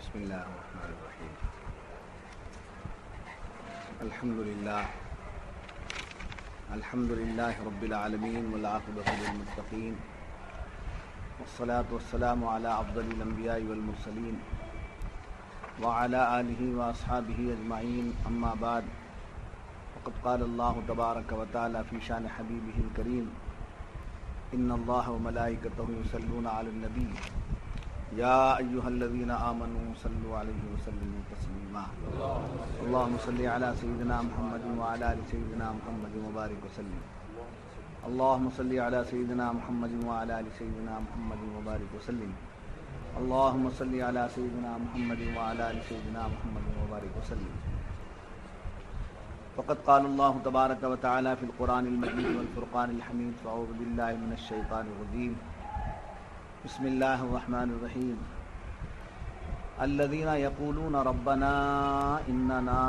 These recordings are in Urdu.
بسم اللہ الرحمن الرحیم الحمد للہ رب العالمین والعاقبۃ للمتقین والصلاة والسلام علی افضل الانبیاء والمرسلین وعلی آلہ واصحابہ اجمعین اما بعد فقد قال اللہ تبارک وتعالی فی شان حبیبہ الکریم ان اللہ وملائکتہ یصلون علی النبی یا ایہا الذین آمنوا صلوا علیہ وسلموا تسلیما اللہم صلی علی سیدنا محمد وعلی آل سیدنا محمد وبارک وسلم اللہم صلی علی سیدنا محمد وعلی آل سیدنا محمد وبارک وسلم اللہم صلی علی سیدنا محمد وعلی آل سیدنا محمد وبارک وسلم فقد قال اللہ تبارک وتعالی فی القرآن المجید والفرقان الحمید فاعوذ باللہ من الشیطان الرجیم بسم اللہ الرحمن الرحیم الذین یقولون ربنا اننا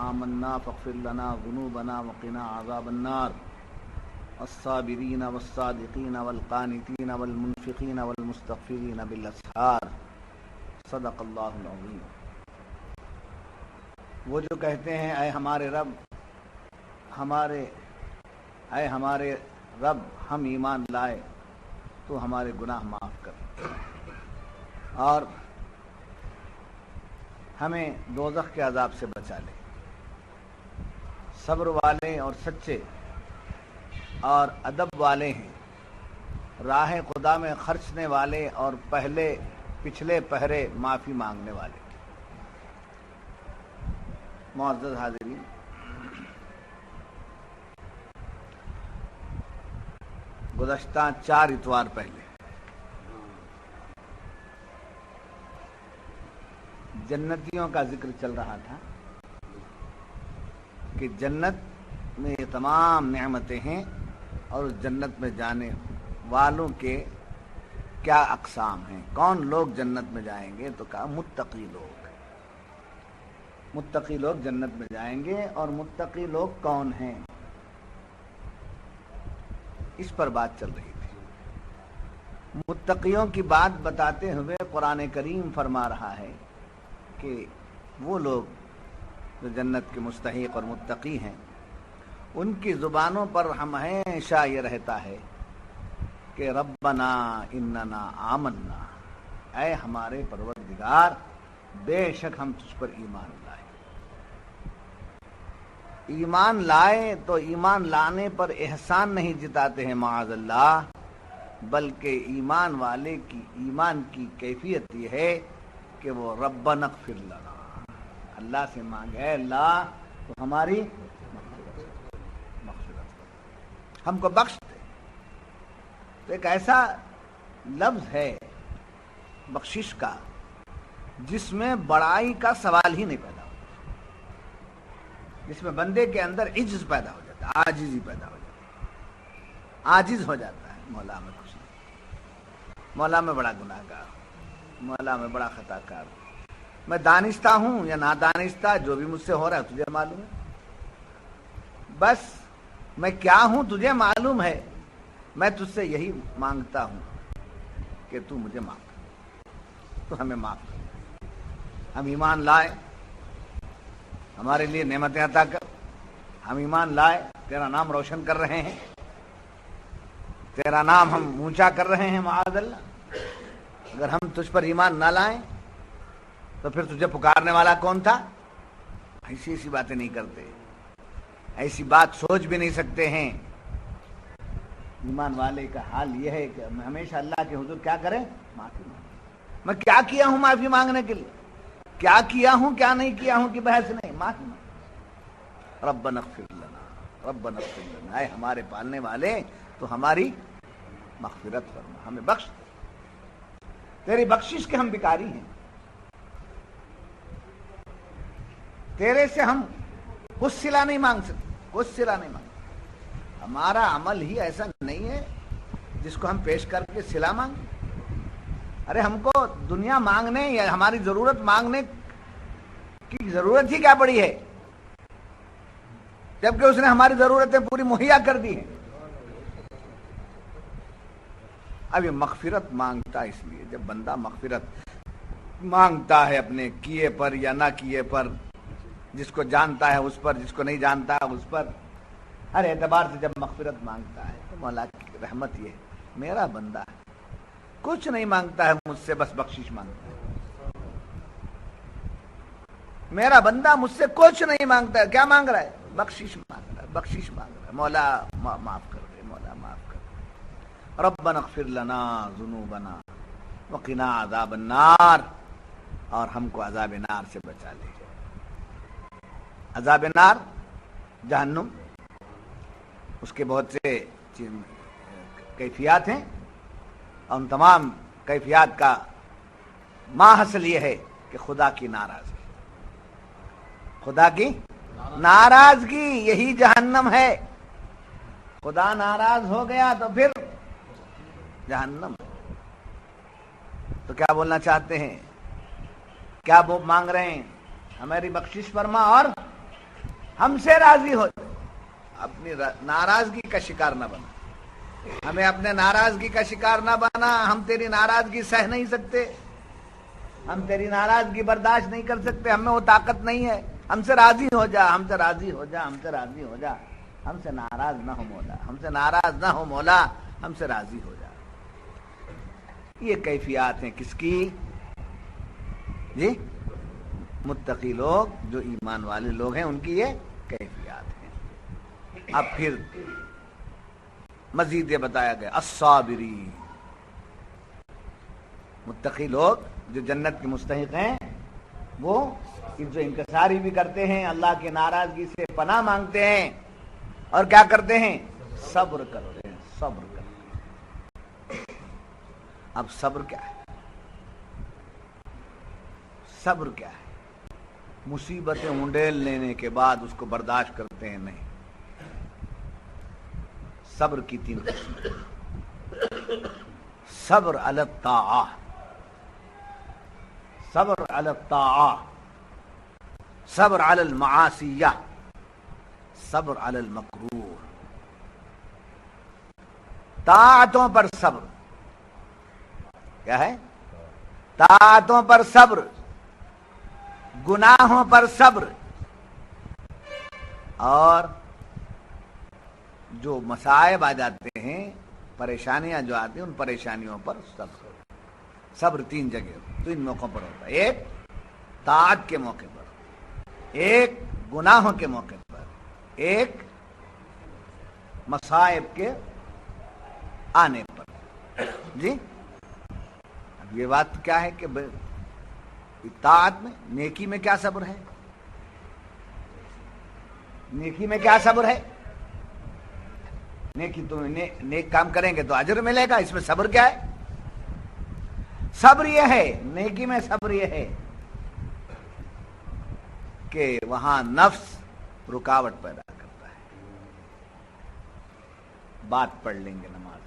آمنا فاغفر لنا ذنوبنا وقنا عذاب النار الصابرین والصادقین والقانتین والمنفقین والمستغفرین بالاسحار صدق اللہ العظیم۔ وہ جو کہتے ہیں اے ہمارے رب ہم ایمان لائے تو ہمارے گناہ معاف کر اور ہمیں دوزخ کے عذاب سے بچا لے۔ صبر والے اور سچے اور ادب والے ہیں، راہ خدا میں خرچنے والے اور پچھلے پہرے معافی مانگنے والے۔ معزز حاضرین، گزشتہ 4 اتوار پہلے جنتیوں کا ذکر چل رہا تھا کہ جنت میں یہ تمام نعمتیں ہیں اور اس جنت میں جانے والوں کے کیا اقسام ہیں، کون لوگ جنت میں جائیں گے؟ تو کہا متقی لوگ جنت میں جائیں گے۔ اور متقی لوگ کون ہیں، اس پر بات چل رہی تھی۔ متقیوں کی بات بتاتے ہوئے قرآن کریم فرما رہا ہے کہ وہ لوگ جو جنت کے مستحق اور متقی ہیں، ان کی زبانوں پر ہمیشہ یہ رہتا ہے کہ ربنا اننا آمنا، اے ہمارے پروردگار بے شک ہم تجھ پر ایمان لائے۔ ایمان لائے تو ایمان لانے پر احسان نہیں جتاتے ہیں معاذ اللہ، بلکہ ایمان والے کی ایمان کی کیفیت یہ ہے کہ وہ ربنا اغفر لنا، اللہ سے مانگے اے اللہ تو ہماری مغفرت ہم کو بخش دے۔ تو ایک ایسا لفظ ہے بخشش کا جس میں بڑائی کا سوال ہی نہیں پیدا ہوتا، جس میں بندے کے اندر عجز پیدا ہو جاتا ہے، عاجزی پیدا ہو جاتا ہے، عاجز ہو جاتا ہے۔ مولا میں کچھ نہیں، مولا میں بڑا گناہ گار ہوں، مولا میں بڑا خطا کار ہوں، میں دانستہ ہوں یا نادانستہ، جو بھی مجھ سے ہو رہا ہے تجھے معلوم ہے، بس میں کیا ہوں تجھے معلوم ہے، میں تجھ سے یہی مانگتا ہوں کہ تو مجھے معاف کر، تو ہمیں معاف کر۔ ہم ایمان لائے، ہمارے لیے نعمتیں عطا کر، ہم ایمان لائے تیرا نام روشن کر رہے ہیں، تیرا نام ہم اونچا کر رہے ہیں معاذ اللہ۔ اگر ہم تجھ پر ایمان نہ لائیں تو پھر تجھے پکارنے والا کون تھا؟ ایسی باتیں نہیں کرتے، ایسی بات سوچ بھی نہیں سکتے ہیں۔ ایمان والے کا حال یہ ہے کہ ہمیشہ اللہ کے حضور کیا کریں؟ معافی مانگیں۔ میں کیا کیا ہوں معافی مانگنے کے لیے؟ کیا کیا ہوں کیا نہیں کیا ہوں کی بحث نہیں، معافی مانگ۔ ربنا اغفر لنا، اے ہمارے پالنے والے تو ہماری مغفرت فرما، ہمیں بخش دے، تیری بخشش کے ہم بھکاری ہیں، تیرے سے ہم کچھ صلہ نہیں مانگ سکتے، کچھ صلہ نہیں مانگ سکتے۔ ہمارا عمل ہی ایسا نہیں ہے جس کو ہم پیش کر کے صلہ مانگیں۔ ارے ہم کو دنیا مانگنے یا ہماری ضرورت مانگنے کی ضرورت ہی کیا پڑی ہے، جبکہ اس نے ہماری ضرورتیں پوری مہیا کر دی ہیں۔ اب یہ مغفرت مانگتا اس لیے، جب بندہ مغفرت مانگتا ہے اپنے کیے پر یا نہ کیے پر، جس کو جانتا ہے اس پر، جس کو نہیں جانتا ہے اس پر، ہر اعتبار سے جب مغفرت مانگتا ہے تو مولا کی رحمت یہ ہے، میرا بندہ کچھ نہیں مانگتا ہے مجھ سے، بس بخشش مانگتا ہے۔ میرا بندہ مجھ سے کچھ نہیں مانگتا ہے، کیا مانگ رہا ہے؟ بخشش مانگ رہا ہے، بخشش مانگ رہا ہے، مولا معاف کر دے، مولا معاف کر دے، ربنا اغفر لنا ذنوبنا وقنا عذاب النار، اور ہم کو عذاب نار سے بچا لے۔ عذاب نار جہنم، اس کے بہت سے کیفیات ہیں، اور ان تمام کیفیات کا ماحصل یہ ہے کہ خدا کی ناراضگی، خدا کی ناراضگی یہی جہنم ہے۔ خدا ناراض ہو گیا تو پھر جہنم۔ تو کیا بولنا چاہتے ہیں؟ کیا وہ مانگ رہے ہیں؟ ہماری بخشش فرما اور ہم سے راضی ہو جائے۔ اپنی ناراضگی کا شکار نہ بنا، ہمیں اپنے ناراضگی کا شکار نہ بنا۔ ہم تیری ناراضگی سہ نہیں سکتے، ہم تیری ناراضگی برداشت نہیں کر سکتے، ہم میں وہ طاقت نہیں ہے۔ ہم سے راضی ہو جا، ہم سے راضی ہو جا، ہم سے راضی ہو جا، ہم سے ناراض نہ ہو مولا، ہم سے ناراض نہ ہو مولا، ہم سے راضی ہو جا۔ یہ کیفیات ہیں کس کی؟ جی متقی لوگ، جو ایمان والے لوگ ہیں، ان کی یہ کیفیات ہیں۔ اب پھر مزید یہ بتایا گیا الصابرین، متقی لوگ جو جنت کے مستحق ہیں، وہ جو انکساری بھی کرتے ہیں، اللہ کی ناراضگی سے پناہ مانگتے ہیں، اور کیا کرتے ہیں؟ صبر کرتے ہیں، صبر کرتے ہیں۔ اب صبر کیا ہے؟ صبر کیا ہے؟ مصیبتیں انڈیل لینے کے بعد اس کو برداشت کرتے ہیں؟ نہیں، صبر کی تین قسم: صبر علی الطاعہ، صبر علی الطاعہ، صبر علی المعاصیہ، صبر علی المکروہ۔ طاعتوں پر صبر کیا ہے؟ طاعتوں پر صبر، گناہوں پر صبر، اور جو مصائب آ جاتے ہیں، پریشانیاں جو آتی ہیں، ان پریشانیوں پر صبر۔ صبر تین جگہ، تین موقعوں پر ہوتا ہے: ایک طاعت کے موقع پر، ایک گناہوں کے موقع پر، ایک مصائب کے آنے پر۔ جی اب یہ بات کیا ہے کہ طاعت میں، نیکی میں کیا صبر ہے؟ نیکی میں کیا صبر ہے؟ نیکی تم نیک کام کریں گے تو اجر ملے گا، اس میں صبر کیا ہے؟ صبر یہ ہے، نیکی میں صبر یہ ہے کہ وہاں نفس رکاوٹ پیدا کرتا ہے۔ بات پڑھ لیں گے نماز،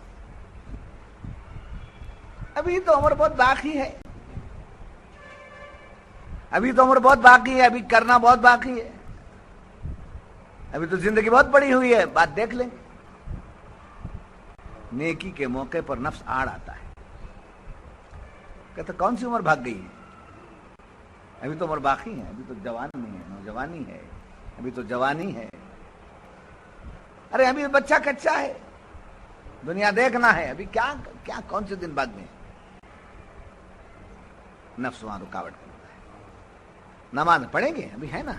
ابھی تو عمر بہت باقی ہے، ابھی تو عمر بہت باقی ہے، ابھی کرنا بہت باقی ہے، ابھی تو زندگی بہت بڑی ہوئی ہے، بات دیکھ لیں۔ نیکی کے موقع پر نفس آڑ آتا ہے، کہتا کون سی عمر بھاگ گئی ہے، ابھی تو عمر باقی ہے، ابھی تو جوانی ہے، نوجوانی ہے، ابھی تو جوانی ہے، ارے ابھی بچہ کچا ہے، دنیا دیکھنا ہے، ابھی کیا کون سے دن بعد میں؟ نفس وہاں رکاوٹ کرتا ہے۔ نماز پڑھیں گے، ابھی ہے نا،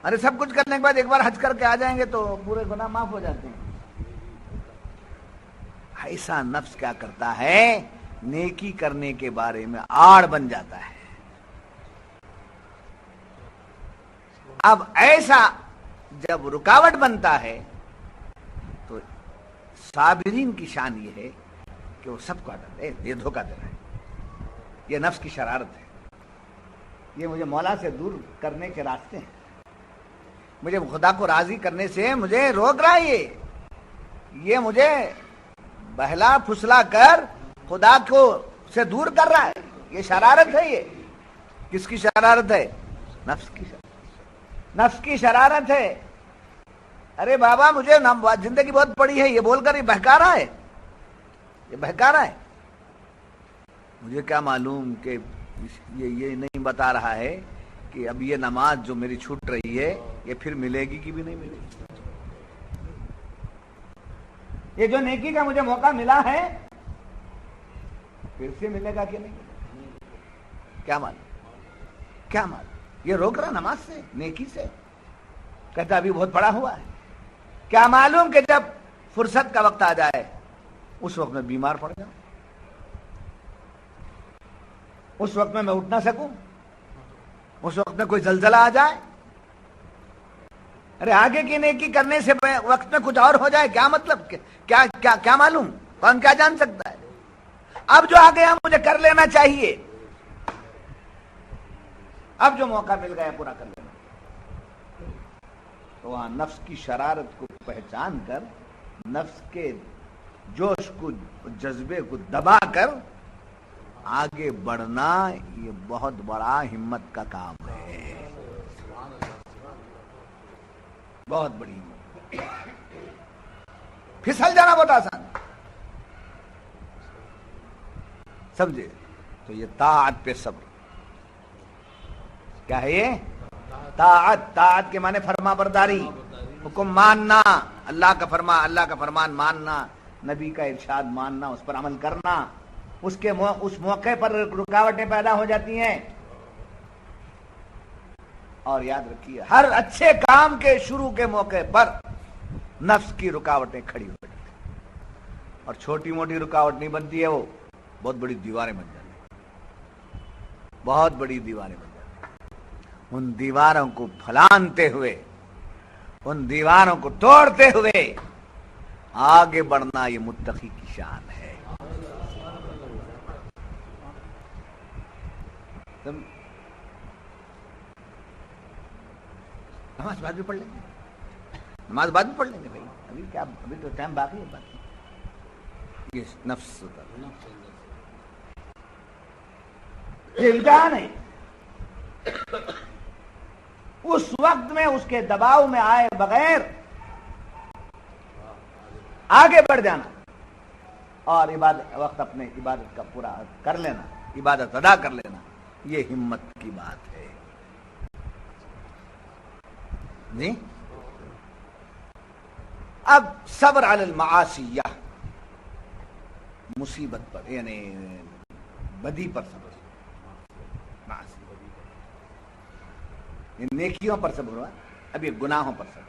ارے سب کچھ کرنے کے بعد ایک بار حج کر کے آ جائیں گے تو پورے گناہ معاف ہو جاتے ہیں۔ ایسا نفس کیا کرتا ہے؟ نیکی کرنے کے بارے میں آڑ بن جاتا ہے۔ اب ایسا جب رکاوٹ بنتا ہے تو صابرین کی شان یہ ہے کہ وہ سب کو ہٹا دے، یہ دھوکہ دے رہا ہے، یہ نفس کی شرارت ہے، یہ مجھے مولا سے دور کرنے کے راستے ہیں، مجھے خدا کو راضی کرنے سے مجھے روک رہا ہے، یہ مجھے بہلا پھسلا کر خدا کو سے دور کر رہا ہے، یہ شرارت ہے۔ یہ کس کی شرارت ہے؟ نفس کی شرارت، نفس کی شرارت ہے۔ ارے بابا مجھے زندگی بہت بڑی ہے، یہ بول کر یہ بہکا رہا ہے، یہ بہکا رہا ہے۔ مجھے کیا معلوم کہ یہ نہیں بتا رہا ہے کہ اب یہ نماز جو میری چھوٹ رہی ہے یہ پھر ملے گی کہ بھی نہیں ملے گی. یہ جو نیکی کا مجھے موقع ملا ہے پھر سے ملے گا کہ نہیں ملے گا؟ کیا معلوم یہ روک رہا نماز سے, نیکی سے. کہتا ابھی بہت بڑا ہوا ہے. کیا معلوم کہ جب فرصت کا وقت آ جائے اس وقت میں بیمار پڑ جاؤں, اس وقت میں اٹھ نہ سکوں, اس وقت میں کوئی زلزلہ آ جائے. ارے آگے کی نیکی کرنے سے وقت میں کچھ اور ہو جائے, کیا مطلب, کیا معلوم, کون کیا جان سکتا ہے. اب جو آ گیا مجھے کر لینا چاہیے, اب جو موقع مل گیا پورا کر لینا. تو وہاں نفس کی شرارت کو پہچان کر, نفس کے جوش کو, جذبے کو دبا کر آگے بڑھنا یہ بہت بڑا ہمت کا کام ہے, بہت بڑی ہمت. پھسل جانا بہت آسان سمجھے. تو یہ طاعت پہ صبر. کیا ہے یہ طاعت کے معنی فرما برداری, حکم ماننا, اللہ کا فرمان ماننا, نبی کا ارشاد ماننا, اس پر عمل کرنا. اس موقع پر رکاوٹیں پیدا ہو جاتی ہیں. اور یاد رکھیے ہر اچھے کام کے شروع کے موقع پر نفس کی رکاوٹیں کھڑی ہو جاتی ہیں, اور چھوٹی موٹی رکاوٹ نہیں بنتی ہے, وہ بہت بڑی دیواریں بن جاتی ہیں, بہت بڑی دیواریں بن جاتی ہیں. ان دیواروں کو پھلانتے ہوئے, ان دیواروں کو توڑتے ہوئے آگے بڑھنا یہ متقی کی شان ہے. نماز بعد بھی پڑھ لیں گے, نماز بعد بھی پڑھ لیں گے بھائی, ابھی تو ٹائم باقی ہے. باقی یہ نفس یہ امتحان ہے. اس وقت میں اس کے دباؤ میں آئے بغیر آگے بڑھ جانا اور وقت اپنے عبادت کا پورا کر لینا, عبادت ادا کر لینا, یہ ہمت کی بات ہے. جی اب صبر علی المعاصیہ, مصیبت پر یعنی بدی پر صبر, نیکیوں پر صبر ہوا, اب یہ گناہوں پر صبر.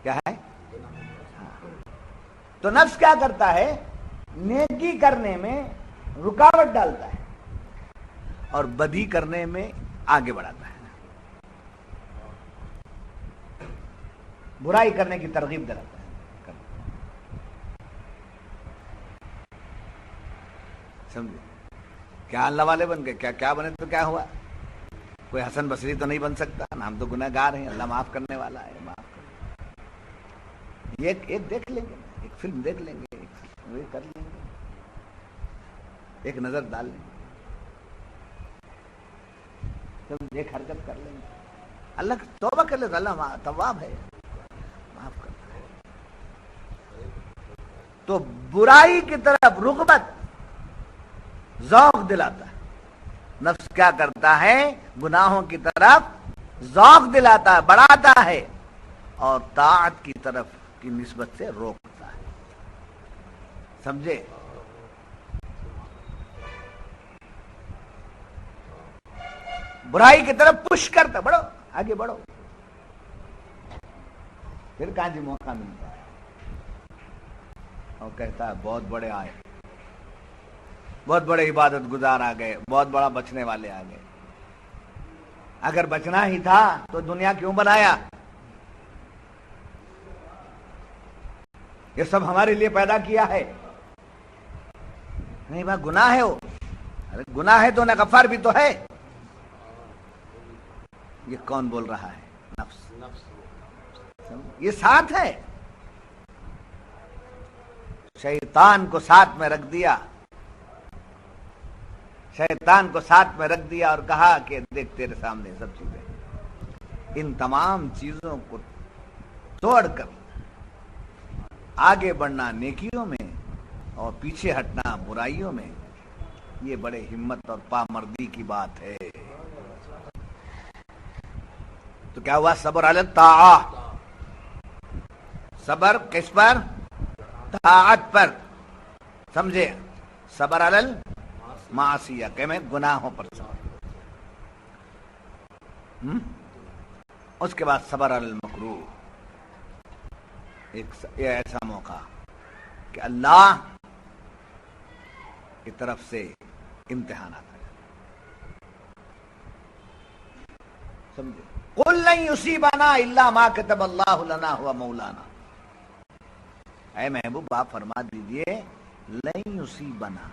کیا ہے؟ تو نفس کیا کرتا ہے, نیکی کرنے میں رکاوٹ ڈالتا ہے اور بدی کرنے میں آگے بڑھاتا ہے, برائی کرنے کی ترغیب دلاتا ہے. سمجھے, کیا اللہ والے بن گئے, کیا بنے تو کیا ہوا, کوئی حسن بصری تو نہیں بن سکتا, ہم تو گناہ گار ہیں, اللہ معاف کرنے والا ہے, معاف کر. ایک دیکھ لیں گے, ایک فلم دیکھ لیں گے, ایک کر لیں گے, ایک نظر ڈال لیں گے, ایک حرکت کر لیں گے, اللہ توبہ کر لے تو اللہ تواب ہے, معاف کرتا ہے. تو برائی کی طرف رغبت ذوق دلاتا ہے. نفس کیا کرتا ہے, گناہوں کی طرف ذوق دلاتا ہے, بڑھاتا ہے, اور طاعت کی طرف کی نسبت سے روکتا ہے. سمجھے؟ برائی کی طرف پش کرتا, بڑھو آگے بڑھو, پھر کہاں جی موقع ملتا ہے, اور کہتا ہے بہت بڑے آئے, بہت بڑے عبادت گزار آ گئے, بہت بڑا بچنے والے آ گئے. اگر بچنا ہی تھا تو دنیا کیوں بنایا, یہ سب ہمارے لیے پیدا کیا ہے. نہیں بھائی گناہ ہے, وہ ارے گناہ ہے تو نہ غفار بھی تو ہے. یہ کون بول رہا ہے, نفس. یہ ساتھ ہے, شیطان کو ساتھ میں رکھ دیا, شیطان کو ساتھ میں رکھ دیا اور کہا کہ دیکھ تیرے سامنے سب چیزیں, ان تمام چیزوں کو توڑ کر آگے بڑھنا نیکیوں میں اور پیچھے ہٹنا برائیوں میں، یہ بڑے ہمت اور پامردی کی بات ہے۔ تو کیا ہوا؟ صبر علی الطاعہ، صبر کس پر؟ طاعت پر، سمجھے؟ صبر علی المعصیہ کہ میں گناہوں پر صبر۔ اس کے بعد صبر علی المکروہ، ایک ایسا موقع کہ اللہ کی طرف سے امتحان آتا ہے، سمجھے؟ قل لن یصیبنا الا ما کتب اللہ لنا هو مولانا، اے محبوب آپ فرما دیجئے لن یصیبنا،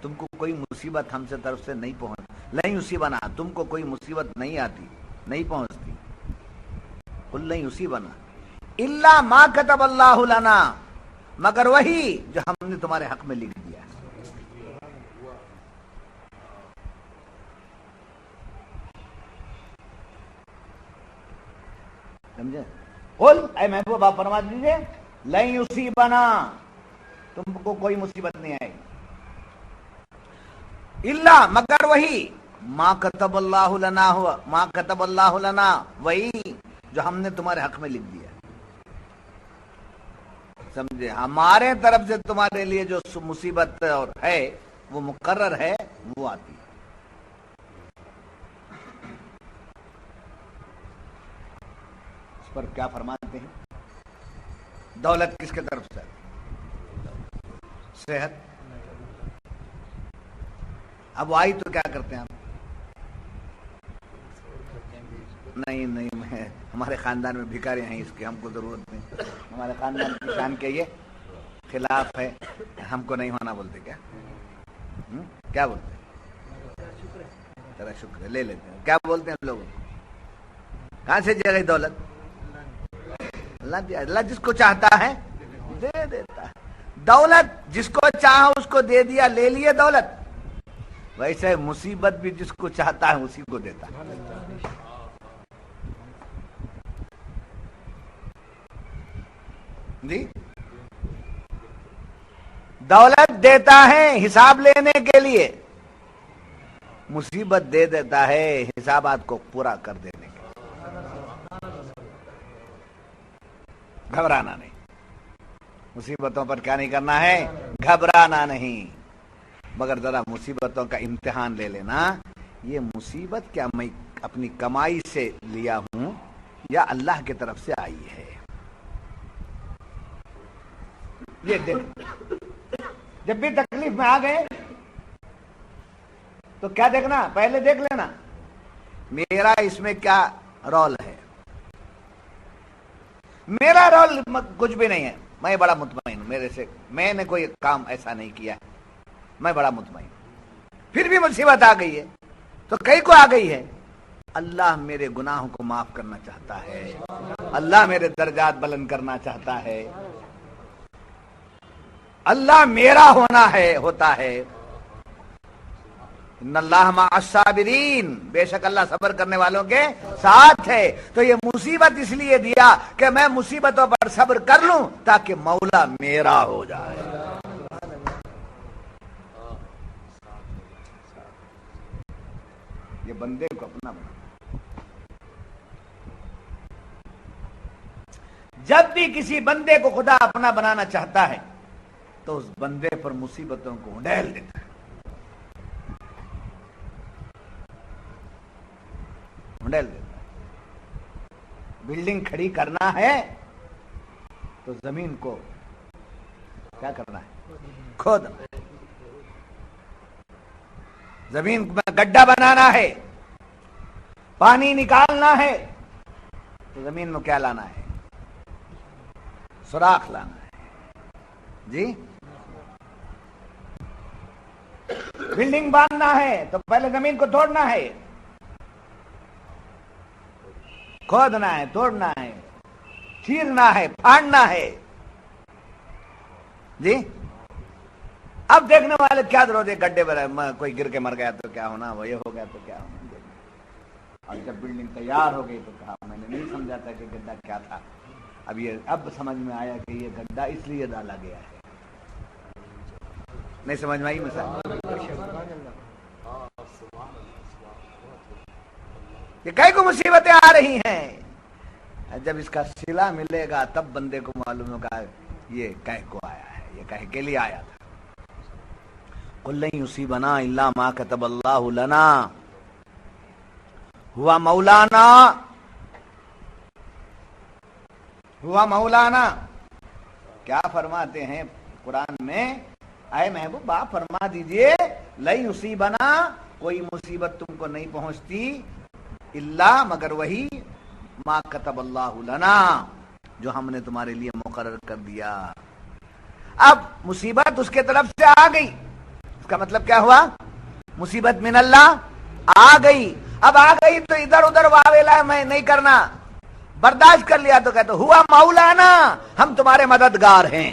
تم کو کوئی مصیبت ہم سے طرف سے نہیں پہنچ، لن یصیبنا تم کو کوئی مصیبت نہیں آتی، نہیں پہنچتی، قل لن یصیبنا الا ما کتب اللہ لنا، مگر وہی جو ہم نے تمہارے حق میں لکھ دیا ہے۔ سمجھے؟ قل اے محبوب آپ فرما دیجئے لن یصیبنا، تم کو کوئی مصیبت نہیں آئے گی، الا مگر وہی ما کتب اللہ لنا، ہوا ما کتب اللہ لنا، وہی جو ہم نے تمہارے حق میں لکھ دیا، سمجھے؟ ہمارے طرف سے تمہارے لیے جو مصیبت اور ہے وہ مقرر ہے، وہ آتی ہے۔ اس پر کیا فرماتے ہیں؟ دولت کس کے طرف سے؟ صحت، اب آئی تو کیا کرتے ہیں ہم؟ نہیں میں ہمارے خاندان میں بھکاری ہیں، اس کی ہم کو ضرورت نہیں، ہمارے خاندان کی شان کے یہ خلاف ہے، ہم کو نہیں ہونا بولتے کیا؟ کیا بولتے ہیں؟ تیرا شکر ہے، لے لیتے ہیں، کیا بولتے ہیں لوگ؟ کہاں سے جائے گی دولت؟ اللہ جس کو چاہتا ہے دے دیتا ہے، دولت جس کو چاہا اس کو دے دیا، لے لیے دولت، ویسے مصیبت بھی جس کو چاہتا ہے اسی کو دیتا ہے۔ جی دولت دیتا ہے حساب لینے کے لیے، مصیبت دے دیتا ہے حسابات کو پورا کر دینے کے لیے۔ گھبرانا نہیں، مصیبتوں پر کیا نہیں کرنا ہے؟ گھبرانا نہیں، مگر ذرا مصیبتوں کا امتحان لے لینا، یہ مصیبت کیا میں اپنی کمائی سے لیا ہوں یا اللہ کی طرف سے آئی ہے؟ یہ دیکھ، جب بھی تکلیف میں آ گئے تو کیا دیکھنا؟ پہلے دیکھ لینا میرا اس میں کیا رول ہے۔ میرا رول کچھ بھی نہیں ہے، میں بڑا مطمئن ہوں، میرے سے میں نے کوئی کام ایسا نہیں کیا، میں بڑا مطمئن ہوں۔ پھر بھی مصیبت آ گئی ہے تو کئی کو آ گئی ہے، اللہ میرے گناہوں کو معاف کرنا چاہتا ہے، اللہ میرے درجات بلند کرنا چاہتا ہے، اللہ میرا ہوتا ہے۔ ان اللہ مع الصابرین، بے شک اللہ صبر کرنے والوں کے ساتھ ہے۔ تو یہ مصیبت اس لیے دیا کہ میں مصیبتوں پر صبر کر لوں تاکہ مولا میرا ہو جائے۔ یہ بندے کو اپنا بنا، جب بھی کسی بندے کو خدا اپنا بنانا چاہتا ہے تو اس بندے پر مصیبتوں کو اڈیل دیتا ہے، اڈیل دیتا ہے۔ بلڈنگ کھڑی کرنا ہے تو زمین کو کیا کرنا ہے؟ کھودنا ہے۔ زمین میں گڈھا بنانا ہے، پانی نکالنا ہے تو زمین میں کیا لانا ہے؟ سوراخ لانا ہے۔ جی بلڈنگ باندھنا ہے تو پہلے زمین کو توڑنا ہے، کھودنا ہے، توڑنا ہے، چیرنا ہے، پھاڑنا ہے۔ جی اب دیکھنے والے کیا ضرورت ہے گڈھے پر کوئی گر کے مر گیا تو کیا ہونا، وہ یہ ہو گیا تو کیا ہونا۔ اور جب بلڈنگ تیار ہو گئی تو کہا میں نے نہیں سمجھا تھا کہ گڈھا کیا تھا، اب سمجھ میں آیا کہ یہ گڈھا اس لیے ڈالا گیا ہے نہیں سمجھ میں آئی مثال؟ یہ کئی کو مصیبتیں آ رہی ہیں، جب اس کا صلہ ملے گا تب بندے کو معلوم ہوگا یہ کہہ کو آیا ہے، یہ کہہ کے لیے آیا تھا۔ قل لن یصیبنا الا ما كتب اللہ لنا ہوا مولانا، ہوا مولانا۔ کیا فرماتے ہیں قرآن میں؟ اے محبوب آپ فرما دیجئے لن یصیبنا، کوئی مصیبت تم کو نہیں پہنچتی، الا مگر وہی، ما کتب اللہ لنا، جو ہم نے تمہارے لیے مقرر کر دیا۔ اب مصیبت اس کے طرف سے آ گئی، اس کا مطلب کیا ہوا؟ مصیبت من اللہ آ گئی۔ اب آ گئی تو ادھر ادھر واویلا میں نہیں کرنا، برداشت کر لیا تو کہتے ہوا مولانا، ہم تمہارے مددگار ہیں،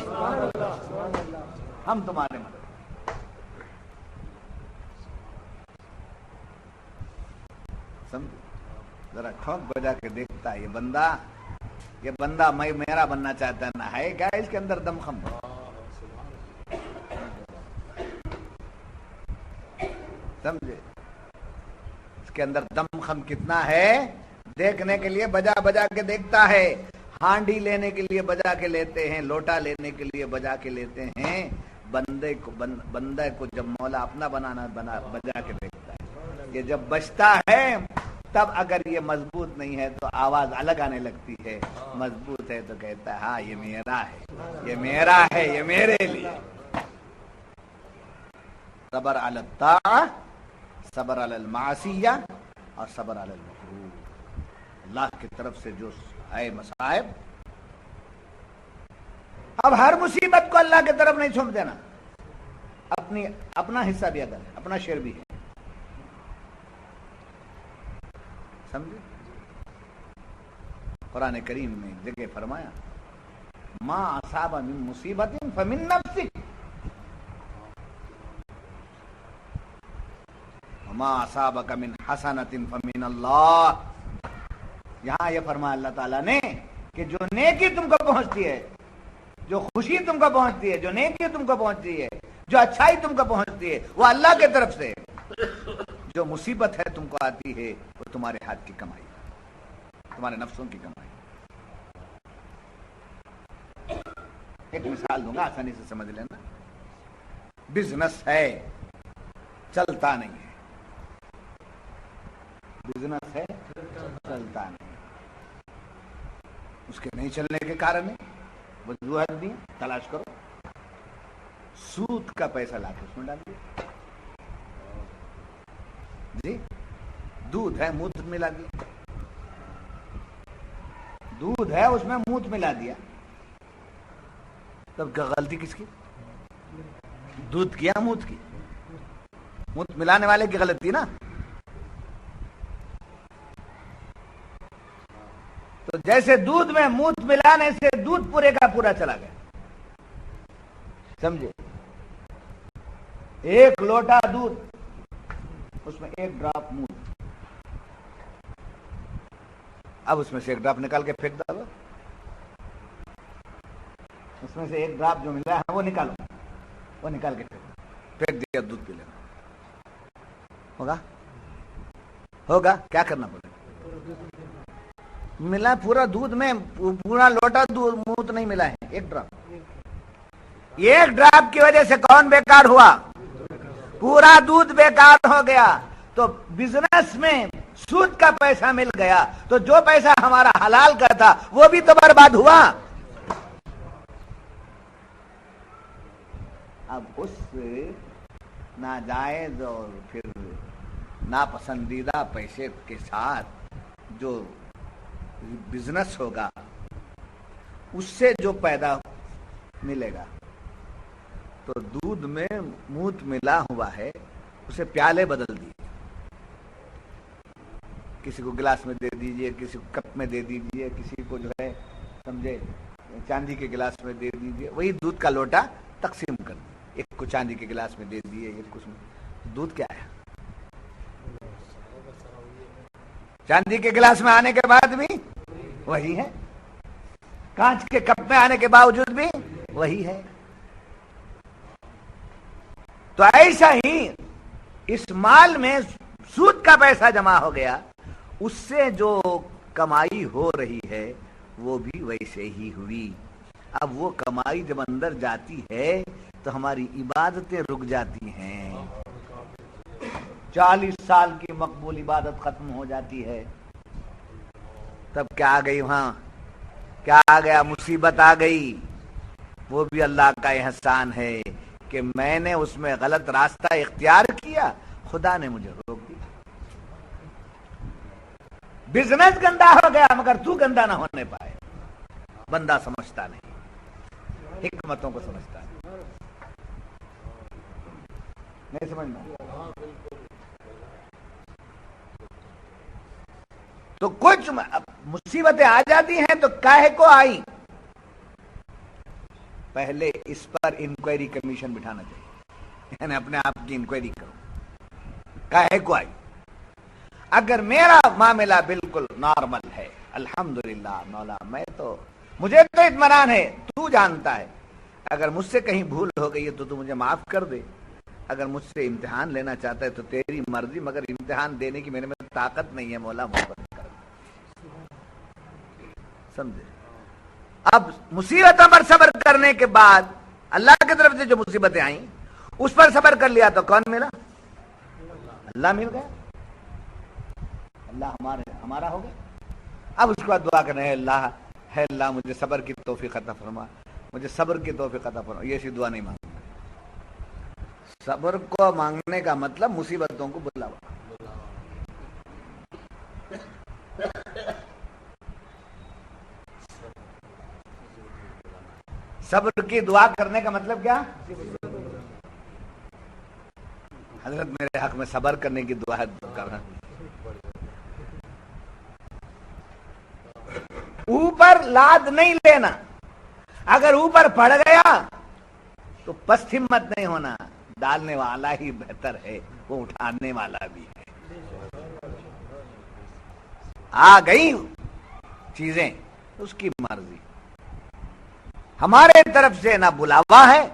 ہم تمہارے مدد۔ سمجھ ذرا ٹھوک بجا کے دیکھتا ہے یہ بندہ میں میرا بننا چاہتا ہے، نہ ہے کیا اس کے اندر دم خم؟ سمجھے اس کے اندر دم خم کتنا ہے؟ دیکھنے کے لیے بجا بجا کے دیکھتا ہے، ہانڈی لینے کے لیے بجا کے لیتے ہیں، لوٹا لینے کے لیے بجا کے لیتے ہیں، بندے کو جب مولا اپنا بجا کے دیکھتا ہے، یہ جب بجتا ہے تب اگر یہ مضبوط نہیں ہے تو آواز الگ آنے لگتی ہے، مضبوط ہے تو کہتا ہے ہاں یہ میرا ہے، یہ میرا ہے، یہ میرے لیے۔ صبر علی الطاعہ، صبر علی المعصیہ، اور صبر علی المکروہ۔ اللہ کی طرف سے جو آئے مصائب، اب ہر مصیبت کو اللہ کی طرف نہیں چھوڑ دینا، اپنا حصہ بھی ادا ہے، اپنا شیئر بھی ہے، سمجھے؟ قرآن کریم میں جگہ فرمایا ما اصاب من مصیبت فمن نفسک وما اصابک من حسنۃ فمن اللہ۔ یہاں یہ فرمایا اللہ تعالیٰ نے کہ جو نیکی تم کو پہنچتی ہے، جو خوشی تم کو پہنچتی ہے، جو نیکی تم کو پہنچتی ہے، جو اچھائی تم کو پہنچتی ہے، وہ اللہ کی طرف سے۔ جو مصیبت ہے تم کو آتی ہے وہ تمہارے ہاتھ کی کمائی، تمہارے نفسوں کی کمائی۔ ایک مثال دوں گا، آسانی سے سمجھ لینا۔ بزنس ہے، چلتا نہیں ہے، بزنس ہے چلتا نہیں، اس کے نہیں چلنے کے کارن ہے، وجوہات بھی ہیں، تلاش کرو۔ سود کا پیسہ لا کے اس میں ڈال دیا، جی دودھ ہے موت ملا دیا، دودھ ہے اس میں موت ملا دیا، تب غلطی کس کی؟ دودھ کی یا موت کی؟ موت ملانے والے کی غلطی نا۔ تو جیسے دودھ میں موت ملانے سے دودھ پورے کا پورا چلا گیا، سمجھے؟ ایک لوٹا دودھ، اس میں ایک ڈراپ موت، اب اس میں سے ایک ڈراپ نکال کے پھینک ڈالو، اس میں سے ایک ڈراپ جو ملا ہے وہ نکالو، وہ نکال کے پھینک دیا، دودھ پی لینا، ہوگا کیا کرنا پڑے گا؟ ملا پورا دودھ میں، پورا لوٹا دودھ موت نہیں ملا ہے، ایک ڈراپ کی وجہ سے کون بیکار ہوا؟ پورا دودھ بیکار ہو گیا۔ تو بزنس میں سود کا پیسہ مل گیا تو جو پیسہ ہمارا حلال کا تھا وہ بھی تو برباد ہوا۔ اب اس ناجائز اور پھر ناپسندیدہ پیسے کے ساتھ جو بزنس ہوگا اس سے جو پیدا ملے گا، تو دودھ میں موت ملا ہوا ہے، اسے پیالے بدل دیے، کسی کو گلاس میں دے دیجئے، کسی کو کپ میں دے دیجئے، کسی کو جو ہے سمجھے چاندی کے گلاس میں دے دیجئے، وہی دودھ کا لوٹا تقسیم کر دیے، ایک کو چاندی کے گلاس میں دے دیے، ایک کو دودھ کیا ہے؟ چاندی کے گلاس میں آنے کے بعد بھی وہی ہے، کانچ کے کپ میں آنے کے باوجود بھی وہی ہے۔ تو ایسا ہی اس مال میں سود کا پیسہ جمع ہو گیا، اس سے جو کمائی ہو رہی ہے وہ بھی ویسے ہی ہوئی۔ اب وہ کمائی جب اندر جاتی ہے تو ہماری عبادتیں رک جاتی ہیں، 40 سال کی مقبول عبادت ختم ہو جاتی ہے۔ تب کیا آ گئی وہاں، کیا آ گیا؟ مصیبت آ گئی۔ وہ بھی اللہ کا احسان ہے کہ میں نے اس میں غلط راستہ اختیار کیا، خدا نے مجھے روک دیا۔ بزنس گندا ہو گیا مگر تو گندا نہ ہونے پائے۔ بندہ سمجھتا نہیں، حکمتوں کو سمجھتا نہیں سمجھنا۔ تو کچھ مصیبتیں آ جاتی ہیں تو کاہے کو آئی؟ پہلے اس پر انکوائری کمیشن بٹھانا چاہیے، یعنی اپنے آپ کی انکوائری کرو، کاہے کو آئی؟ اگر میرا معاملہ بالکل نارمل ہے، الحمدللہ مولا، مجھے تو اطمینان ہے، تو جانتا ہے، اگر مجھ سے کہیں بھول ہو گئی ہے تو مجھے معاف کر دے۔ اگر مجھ سے امتحان لینا چاہتا ہے تو تیری مرضی، مگر امتحان دینے کی میرے میں طاقت نہیں ہے مولا، محبت کر، سمجھے؟ اب مصیبتوں پر صبر کرنے کے بعد اللہ کی طرف سے جو مصیبتیں آئیں اس پر صبر کر لیا تو کون ملا؟ اللہ مل گیا، اللہ ہمارا ہو گیا۔ اب اس کے بعد دعا کرنا ہے اللہ مجھے صبر کی توفیق عطا فرما، مجھے صبر کی توفیق عطا فرما۔ یہ سی دعا نہیں مانگنا۔ صبر کو مانگنے کا مطلب مصیبتوں کو بلاوا۔ صبر کی دعا کرنے کا مطلب کیا؟ حضرت میرے حق میں صبر کرنے کی دعا کرنا، اوپر لاد نہیں لینا۔ اگر اوپر پڑ گیا تو پست ہمت نہیں ہونا، ڈالنے والا ہی بہتر ہے، وہ اٹھانے والا بھی ہے۔ آ گئی چیزیں اس کی مرضی، ہمارے طرف سے نہ بلاوا ہے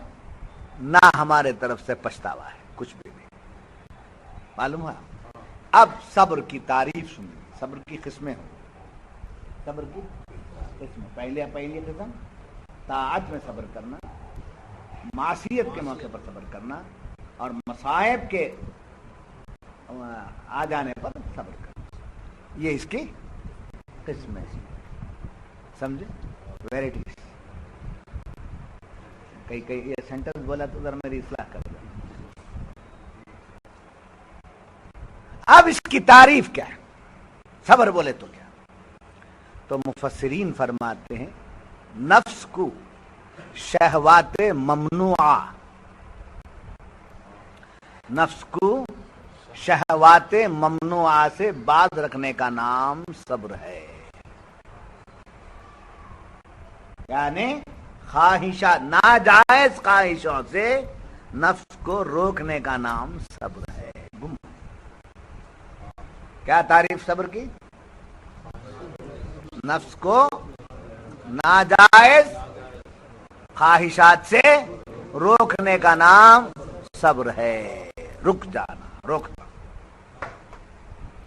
نہ ہمارے طرف سے پچھتاوا ہے، کچھ بھی نہیں، معلوم ہے؟ اب صبر کی تعریف سنیں، صبر کی قسمیں ہوں، صبر کی قسمیں، پہلی قسم طاعت میں صبر کرنا، معصیت کے موقع پر صبر کرنا، اور مصائب کے آ جانے پر صبر کرنا، یہ اس کی قسمیں، سمجھے؟ ویرائٹیز۔ کئی یہ سینٹنس بولا تو ذرا میری اصلاح کر دیں۔ اب اس کی تعریف کیا ہے؟ صبر بولے تو کیا؟ تو مفسرین فرماتے ہیں نفس کو شہوات ممنوعہ، نفس کو شہوات ممنوعہ سے باز رکھنے کا نام صبر ہے، یعنی خواہشات، ناجائز خواہشوں سے نفس کو روکنے کا نام صبر ہے۔ کیا تعریف صبر کی؟ نفس کو ناجائز خواہشات سے روکنے کا نام صبر ہے، رک جانا، روکنا۔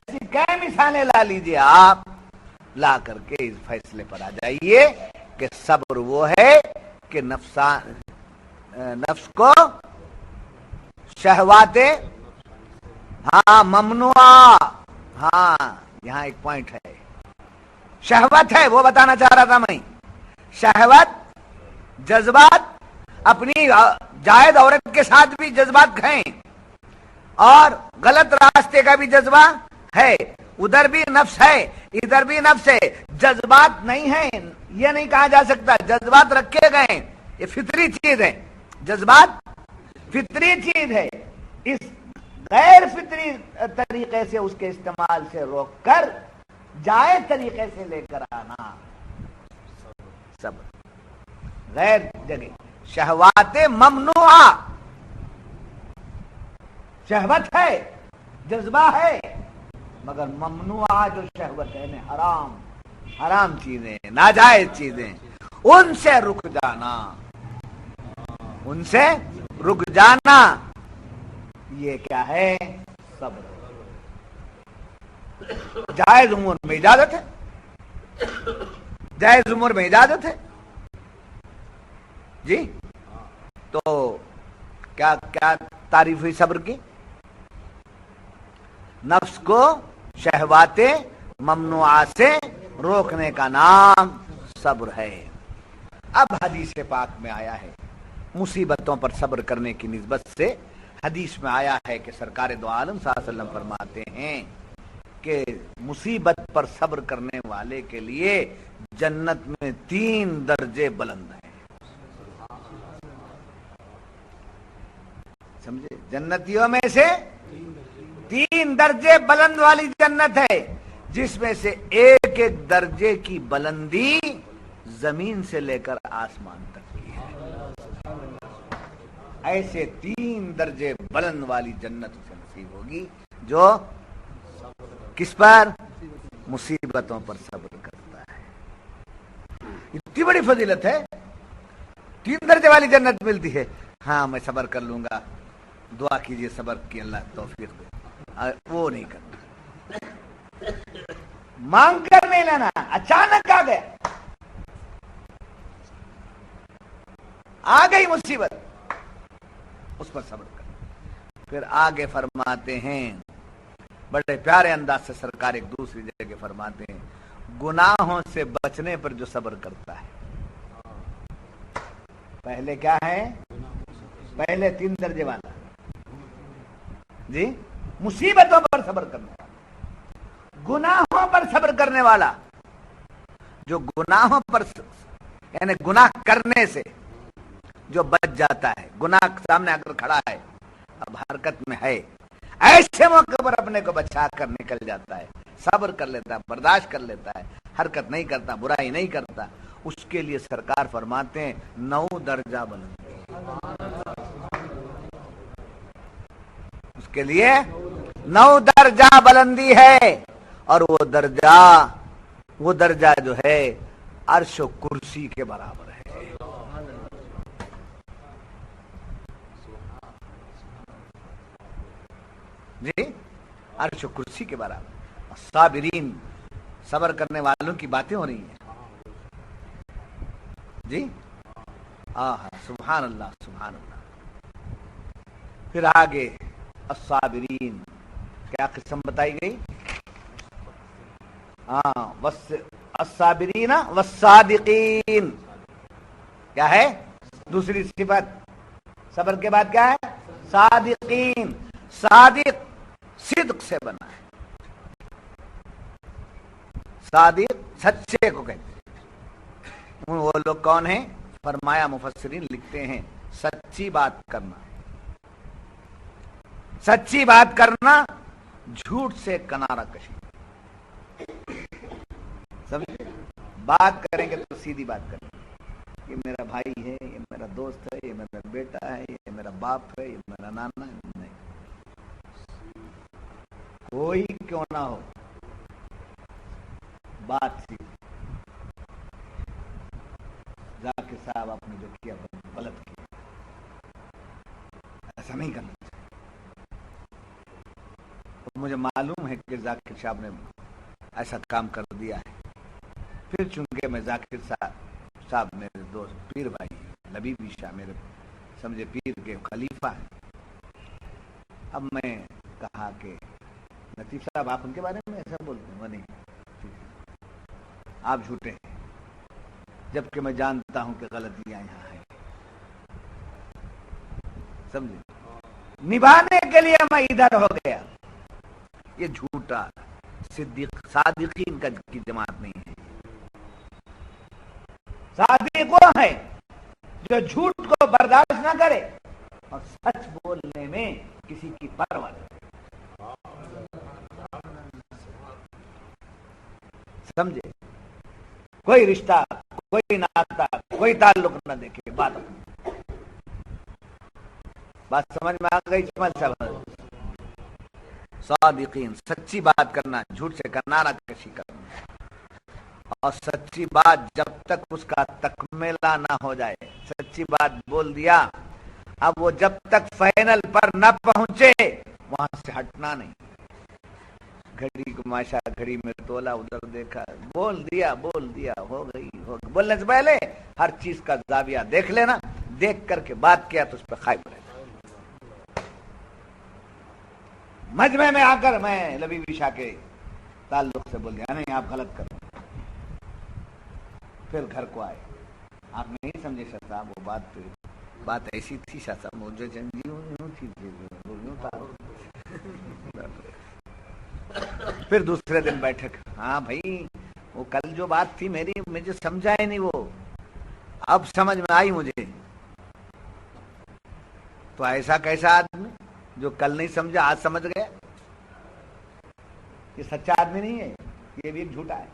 ایسی کئی مثالیں لا لیجیے آپ، لا کر کے اس فیصلے پر آ جائیے کہ صبر وہ ہے کہ نفس کو شہوات ممنوعہ، یہاں ایک پوائنٹ ہے، شہوت ہے وہ بتانا چاہ رہا تھا میں، شہوت جذبات، اپنی جائز عورت کے ساتھ بھی جذبات ہیں، اور غلط راستے کا بھی جذبہ ہے، ادھر بھی نفس ہے ادھر بھی نفس ہے، جذبات نہیں ہیں یہ نہیں کہا جا سکتا، جذبات رکھے گئے، یہ فطری چیز ہے، جذبات فطری چیز ہے، اس غیر فطری طریقے سے اس کے استعمال سے روک کر جائز طریقے سے لے کر آنا صبر۔ غیر جگہ شہوات ممنوعہ، شہوت ہے، جذبہ ہے، مگر ممنوعہ جو شہوت ہے حرام چیزیں، ناجائز چیزیں، ان سے رک جانا، ان سے رک جانا، یہ کیا ہے؟ صبر۔ جائز امور میں اجازت ہے، جائز امور میں اجازت ہے جی۔ تو کیا کیا تعریف ہوئی صبر کی؟ نفس کو شہوات ممنوعہ سے روکنے کا نام صبر ہے۔ اب حدیث پاک میں آیا ہے مصیبتوں پر صبر کرنے کی نسبت سے، حدیث میں آیا ہے کہ سرکار دو عالم صلی اللہ علیہ وسلم فرماتے ہیں کہ مصیبت پر صبر کرنے والے کے لیے جنت میں 3 درجے بلند ہیں۔ سمجھے؟ جنتیوں میں سے 3 درجے بلند والی جنت ہے، جس میں سے ایک ایک درجے کی بلندی زمین سے لے کر آسمان تک کی ہے۔ ایسے 3 درجے بلند والی جنت اسے نصیب ہوگی جو کس پر؟ مصیبتوں پر صبر کرتا ہے۔ اتنی بڑی فضیلت ہے، 3 درجے والی جنت ملتی ہے۔ ہاں میں صبر کر لوں گا، دعا کیجئے صبر کی اللہ توفیق دے، وہ نہیں کرنا، مانگ کر نہیں لینا، اچانک آ گیا، آ گئی مصیبت، اس پر صبر کر۔ پھر آگے فرماتے ہیں بڑے پیارے انداز سے سرکار ایک دوسری جگہ فرماتے ہیں گناہوں سے بچنے پر جو صبر کرتا ہے۔ پہلے کیا ہے؟ پہلے 3 درجے والا جی، مصیبتوں پر صبر کرنے والا، گناہوں پر صبر کرنے والا، جو گناہوں پر یعنی گناہ کرنے سے جو بچ جاتا ہے، گناہ سامنے اگر کھڑا ہے، اب حرکت میں ہے، ایسے موقع پر اپنے کو بچا کر نکل جاتا ہے، صبر کر لیتا ہے، برداشت کر لیتا ہے، حرکت نہیں کرتا، برائی نہیں کرتا، اس کے لیے سرکار فرماتے ہیں 9 درجہ بلند، اس کے لیے 9 درجہ بلندی ہے، اور وہ درجہ جو ہے عرش و کرسی کے برابر ہے۔ جی، عرش و کرسی کے برابر۔ صابرین، صبر کرنے والوں کی باتیں ہو رہی ہیں جی، سبحان اللہ سبحان اللہ۔ پھر آگے الصابرین کیا قسم بتائی گئی؟ الصابرین والصادقین، کیا ہے دوسری صفت؟ صبر کے بعد کیا ہے؟ صادقین، صادق صدق سے بنا ہے، صادق سچے کو کہتے ہیں۔ وہ لوگ کون ہیں؟ فرمایا مفسرین لکھتے ہیں سچی بات کرنا، سچی بات کرنا، جھوٹ سے کنارہ کشی، سمجھے؟ بات کریں گے تو سیدھی بات کریں گے، یہ میرا بھائی ہے، یہ میرا دوست ہے، یہ میرا بیٹا ہے، یہ میرا باپ ہے، یہ میرا نانا ہے، نہیں، کوئی کیوں نہ ہو، بات سیدھی۔ ذاکر صاحب آپ نے جو کیا غلط کیا، ایسا نہیں کرنا چاہیے۔ مجھے معلوم ہے کہ ذاکر صاحب نے ایسا کام کر دیا ہے، پھر چونکہ میں ذاکر صاحب میرے دوست پیر بھائی لبیبی شاہ میرے سمجھے پیر کے خلیفہ ہیں، اب میں کہا کہ لطیف صاحب آپ ان کے بارے میں ایسا بولتے ہیں، وہ نہیں، آپ جھوٹے ہیں، جبکہ میں جانتا ہوں کہ غلطیاں یہاں ہیں، سمجھے؟ نبھانے کے لیے میں ادھر ہو گیا، یہ جھوٹا صادقین کی جماعت نہیں ہے۔ صادق وہ ہے جو جھوٹ کو برداشت نہ کرے اور سچ بولنے میں کسی کی پرواہ نہ کرے، سمجھے؟ کوئی رشتہ، کوئی ناتا، کوئی تعلق نہ دیکھے، بات سمجھ میں آ گئی؟ صادقین، سچی بات کرنا، جھوٹ سے کنارہ کشی کرنا، اور سچی بات جب تک اس کا تکملہ نہ ہو جائے، سچی بات بول دیا اب وہ جب تک فائنل پر نہ پہنچے وہاں سے ہٹنا نہیں. گھڑی کو ماشا گھڑی میں تولا, ادھر دیکھا, بول دیا ہو گئی. بولنے سے پہلے ہر چیز کا زاویہ دیکھ لینا, دیکھ کر کے بات کیا تو اس پہ قائم رہنا. مجمع میں آ کر میں لبیب شاہ کے تعلق سے بول دیا, نہیں آپ غلط کر رہے. پھر گھر کو آئے, آپ نہیں سمجھے شاہ صاحب, وہ بات ایسی تھی شاہ صاحب, مجھے پھر دوسرے دن بیٹھک, ہاں بھائی وہ کل جو بات تھی میری, مجھے سمجھا ہی نہیں, وہ اب سمجھ میں آئی مجھے. تو ایسا کیسا آدمی جو کل نہیں سمجھا آج سمجھ گیا, یہ سچا آدمی نہیں ہے, یہ بھی ایک جھوٹا ہے.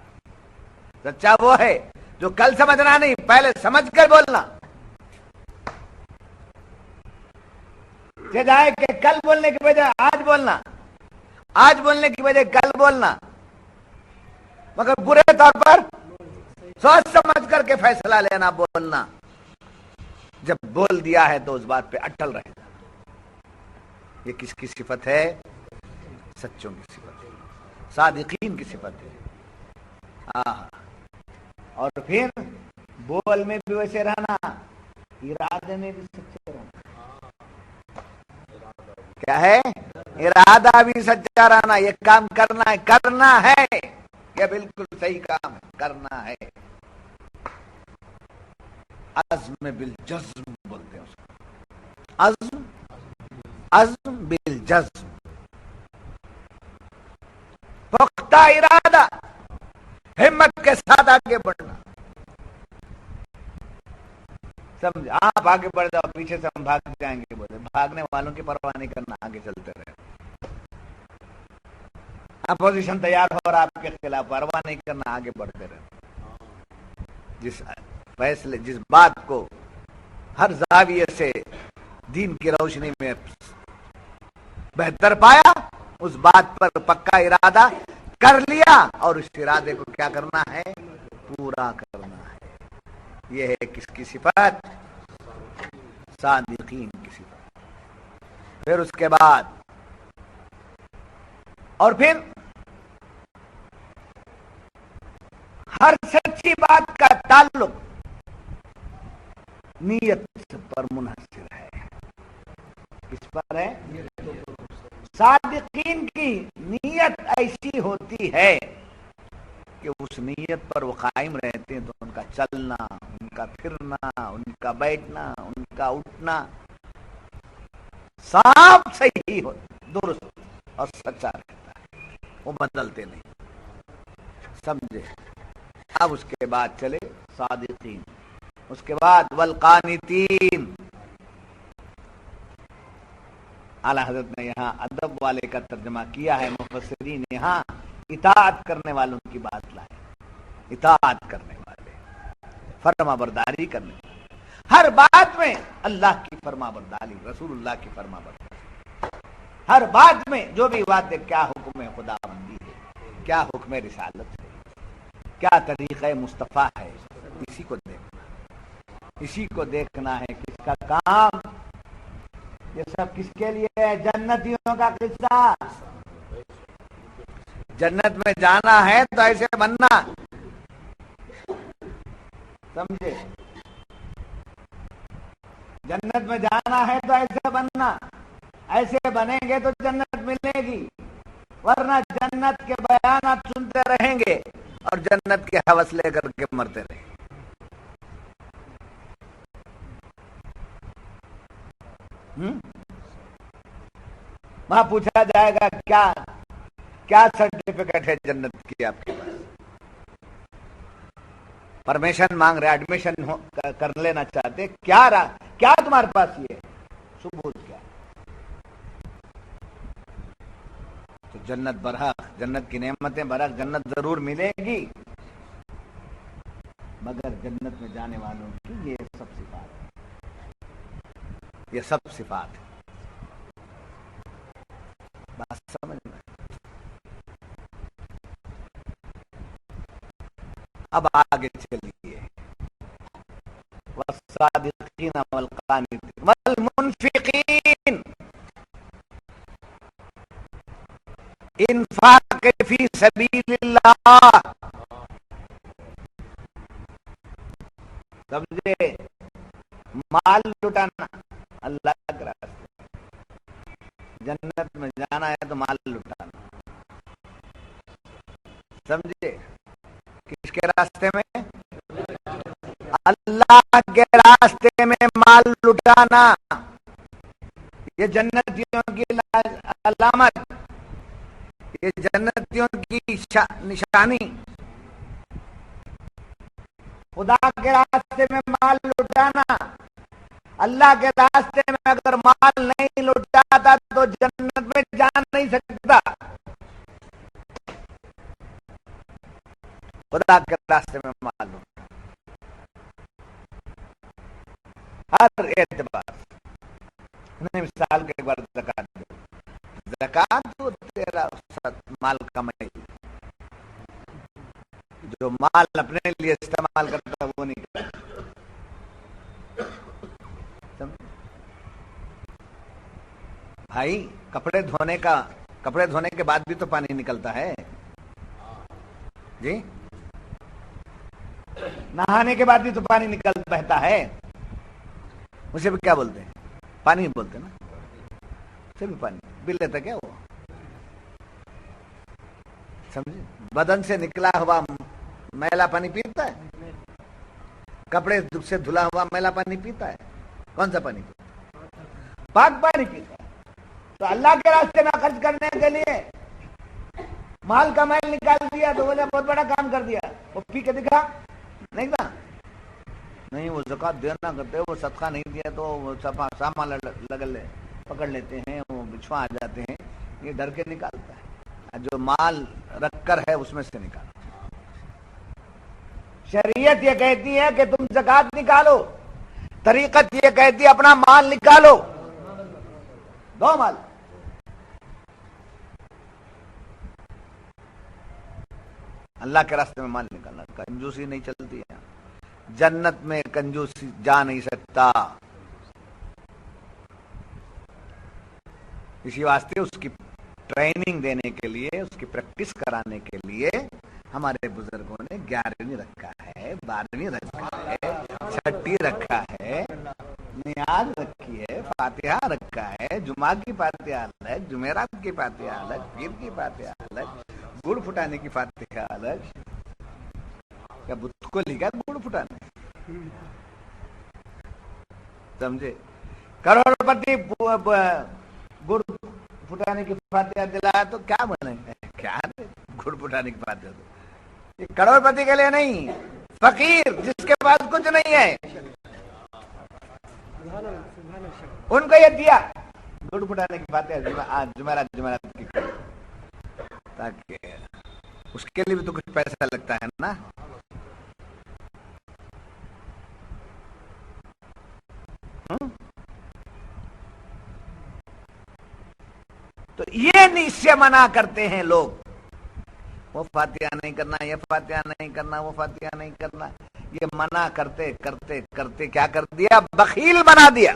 سچا وہ ہے جو کل سمجھنا نہیں, پہلے سمجھ کر بولنا. جائے کہ کل بولنے کی بجائے آج بولنا, آج بولنے کی بجائے کل بولنا, مگر برے طور پر سوچ سمجھ کر کے فیصلہ لینا, بولنا. جب بول دیا ہے تو اس بات پہ اٹل رہے گا. یہ کس کی صفت ہے؟ سچوں کی صفت ہے, صادقین کی صفت ہے. اور پھر بول میں بھی ویسے رہنا, ارادے میں بھی سچے رہنا. کیا ہے؟ ارادہ بھی سچا رہنا. یہ کام کرنا ہے, یہ بالکل صحیح کام ہے, کرنا ہے. عزم بالجزم بولتے ہیں اس کو, عزم بالجزم, پختہ ارادہ, ہمت کے ساتھ آگے بڑھنا. سمجھ, آپ آگے بڑھ جاؤ, پیچھے سے ہم بھاگ جائیں گے. بولے بھاگنے والوں کی پرواہ نہیں کرنا, آگے چلتے رہے. اپوزیشن تیار ہو رہا آپ کے خلاف, پرواہ نہیں کرنا, آگے بڑھتے رہے. جس فیصلے, جس بات کو ہر زاویے سے دین کی روشنی میں بہتر پایا, اس بات پر پکا ارادہ کر لیا, اور اس ارادے کو کیا کرنا ہے؟ پورا کرنا ہے. یہ ہے کس کی صفت؟ صادقین کی صفت. پھر اس کے بعد, اور پھر ہر سچی بات کا تعلق نیت پر منحصر ہے. کس پر ہے؟ صادقین کی نیت ایسی ہوتی ہے کہ اس نیت پر وہ قائم رہتے ہیں, تو ان کا چلنا, ان کا پھرنا, ان کا بیٹھنا, ان کا اٹھنا صاف صحیح ہو, درست اور سچا رہتا ہے, وہ بدلتے نہیں. سمجھے؟ اب اس کے بعد چلے صادقین. اس کے بعد والقانتین. اعلی حضرت نے یہاں ادب والے کا ترجمہ کیا ہے, مفسرین یہاں اطاعت کرنے والوں کی بات لائے. اطاعت کرنے والے, فرما برداری کرنے والے, ہر بات میں اللہ کی فرما برداری, رسول اللہ کی فرما برداری. ہر بات میں جو بھی بات ہے, کیا حکم خدا بندی ہے, کیا حکم رسالت ہے, کیا طریقہ مصطفیٰ ہے, اسی کو دیکھنا, اسی کو دیکھنا ہے. کس کا کام؟ یہ سب کس کے لیے ہے؟ جنتیوں کا قصہ. جنت میں جانا ہے تو ایسے بننا, سمجھے؟ جنت میں جانا ہے تو ایسے بننا, ایسے بنیں گے تو جنت ملے گی, ورنہ جنت کے بیانات سنتے رہیں گے اور جنت کے ہوس لے کر کے مرتے رہیں گے. وہاں پوچھا جائے گا کیا سرٹیفکیٹ ہے جنت کی آپ کے پاس؟ پرمیشن مانگ رہے, ایڈمیشن کر لینا چاہتے, کیا تمہارے پاس یہ ثبوت کیا؟ تو جنت برحق, جنت کی نعمتیں برحق, جنت ضرور ملے گی, مگر جنت میں جانے والوں کی یہ سب صفات ہے, یہ سب صفات ہے. بات سمجھ میں؟ اب آگے چلیے. والصادقین والقانتین منفقین، انفاق فی سبیل اللہ، سمجھے، مال لٹانا اللہ کے راستے، جنت میں جانا ہے تو مال لٹانا، سمجھے، کس کے راستے میں؟ اللہ کے راستے میں مال لٹانا، یہ جنتیوں کی علامت، یہ جنتیوں کی نشانی، خدا کے راستے میں مال لٹانا۔ اللہ کے راستے میں اگر مال نہیں لٹاتا تو جنت میں جا نہیں سکتا۔ خدا کے راستے میں مال لٹانا ہر اعتبار سے، مثال کے ایک بار زکات دے، زکات تو تیرا مال کمائی، جو مال اپنے لیے استعمال کرتا ہے وہ نہیں کرتا۔ بھائی کپڑے دھونے کے بعد بھی تو پانی نکلتا ہے جی، نہانے کے بعد بھی تو پانی بہتا ہے، اسے بھی کیا بولتے ہیں؟ پانی بولتے ہیں نا، اسے بھی پانی بھی لیتا کیا وہ، سمجھے، بدن سے نکلا ہوا میلا پانی پیتا ہے، کپڑے سے دھلا ہوا میلا پانی پیتا ہے، کون سا پانی پیتا ہے؟ پاک پانی پیتا ہے۔ تو اللہ کے راستے میں خرچ کرنے کے لیے مال کا میل نکال دیا تو بولے بہت بڑا کام کر دیا، وہ پی کے دکھا نہیں تھا، نہیں وہ زکات دینا کرتے، وہ صدقہ نہیں دیا تو وہ سامان پکڑ لیتے ہیں، وہ بچھوا آ جاتے ہیں، یہ ڈر کے نکالتا ہے، جو مال رکھ کر ہے اس میں سے نکالتا ہے۔ شریعت یہ کہتی ہے کہ تم زکات نکالو، طریقت یہ کہتی ہے اپنا مال نکالو، دو مال، اللہ کے راستے میں مال نکالنا، کنجوسی نہیں چلتی ہے، جنت میں کنجوسی جا نہیں سکتا، اسی واسطے اس کی ٹریننگ دینے کے لیے، اس کی پریکٹس کرانے کے لیے ہمارے بزرگوں نے 11ویں رکھا ہے، 12ویں رکھا ہے، 6ٹی رکھا ہے، نیاز رکھی ہے، فاتحہ رکھا ہے، جمعہ کی فاتحہ الگ، جمعرات کی فاتحہ الگ، پیر کی فاتحہ الگ، گڑ پھٹانے کی فاتحہ الگ، کیا بت کو لکھا گڑ پھٹانے، سمجھے، کروڑ پتی گڑ پھٹانے کی فاتحہ دلایا تو کیا بنے گا، کیا گڑ پھٹانے کی فاتحہ، یہ کروڑ پتی کے لیے نہیں، فقیر جس کے پاس کچھ نہیں ہے ان کو یہ دیا گڑ پھٹانے کی فاتحہ جمعرات کی، تاکہ اس کے لیے بھی تو کچھ پیسہ لگتا ہے نا، تو یہ اس سے منع کرتے ہیں لوگ، وہ فاتحہ نہیں کرنا، یہ فاتحہ نہیں کرنا، وہ فاتحہ نہیں کرنا، یہ منع کرتے کرتے کرتے کیا کر دیا، بخیل بنا دیا،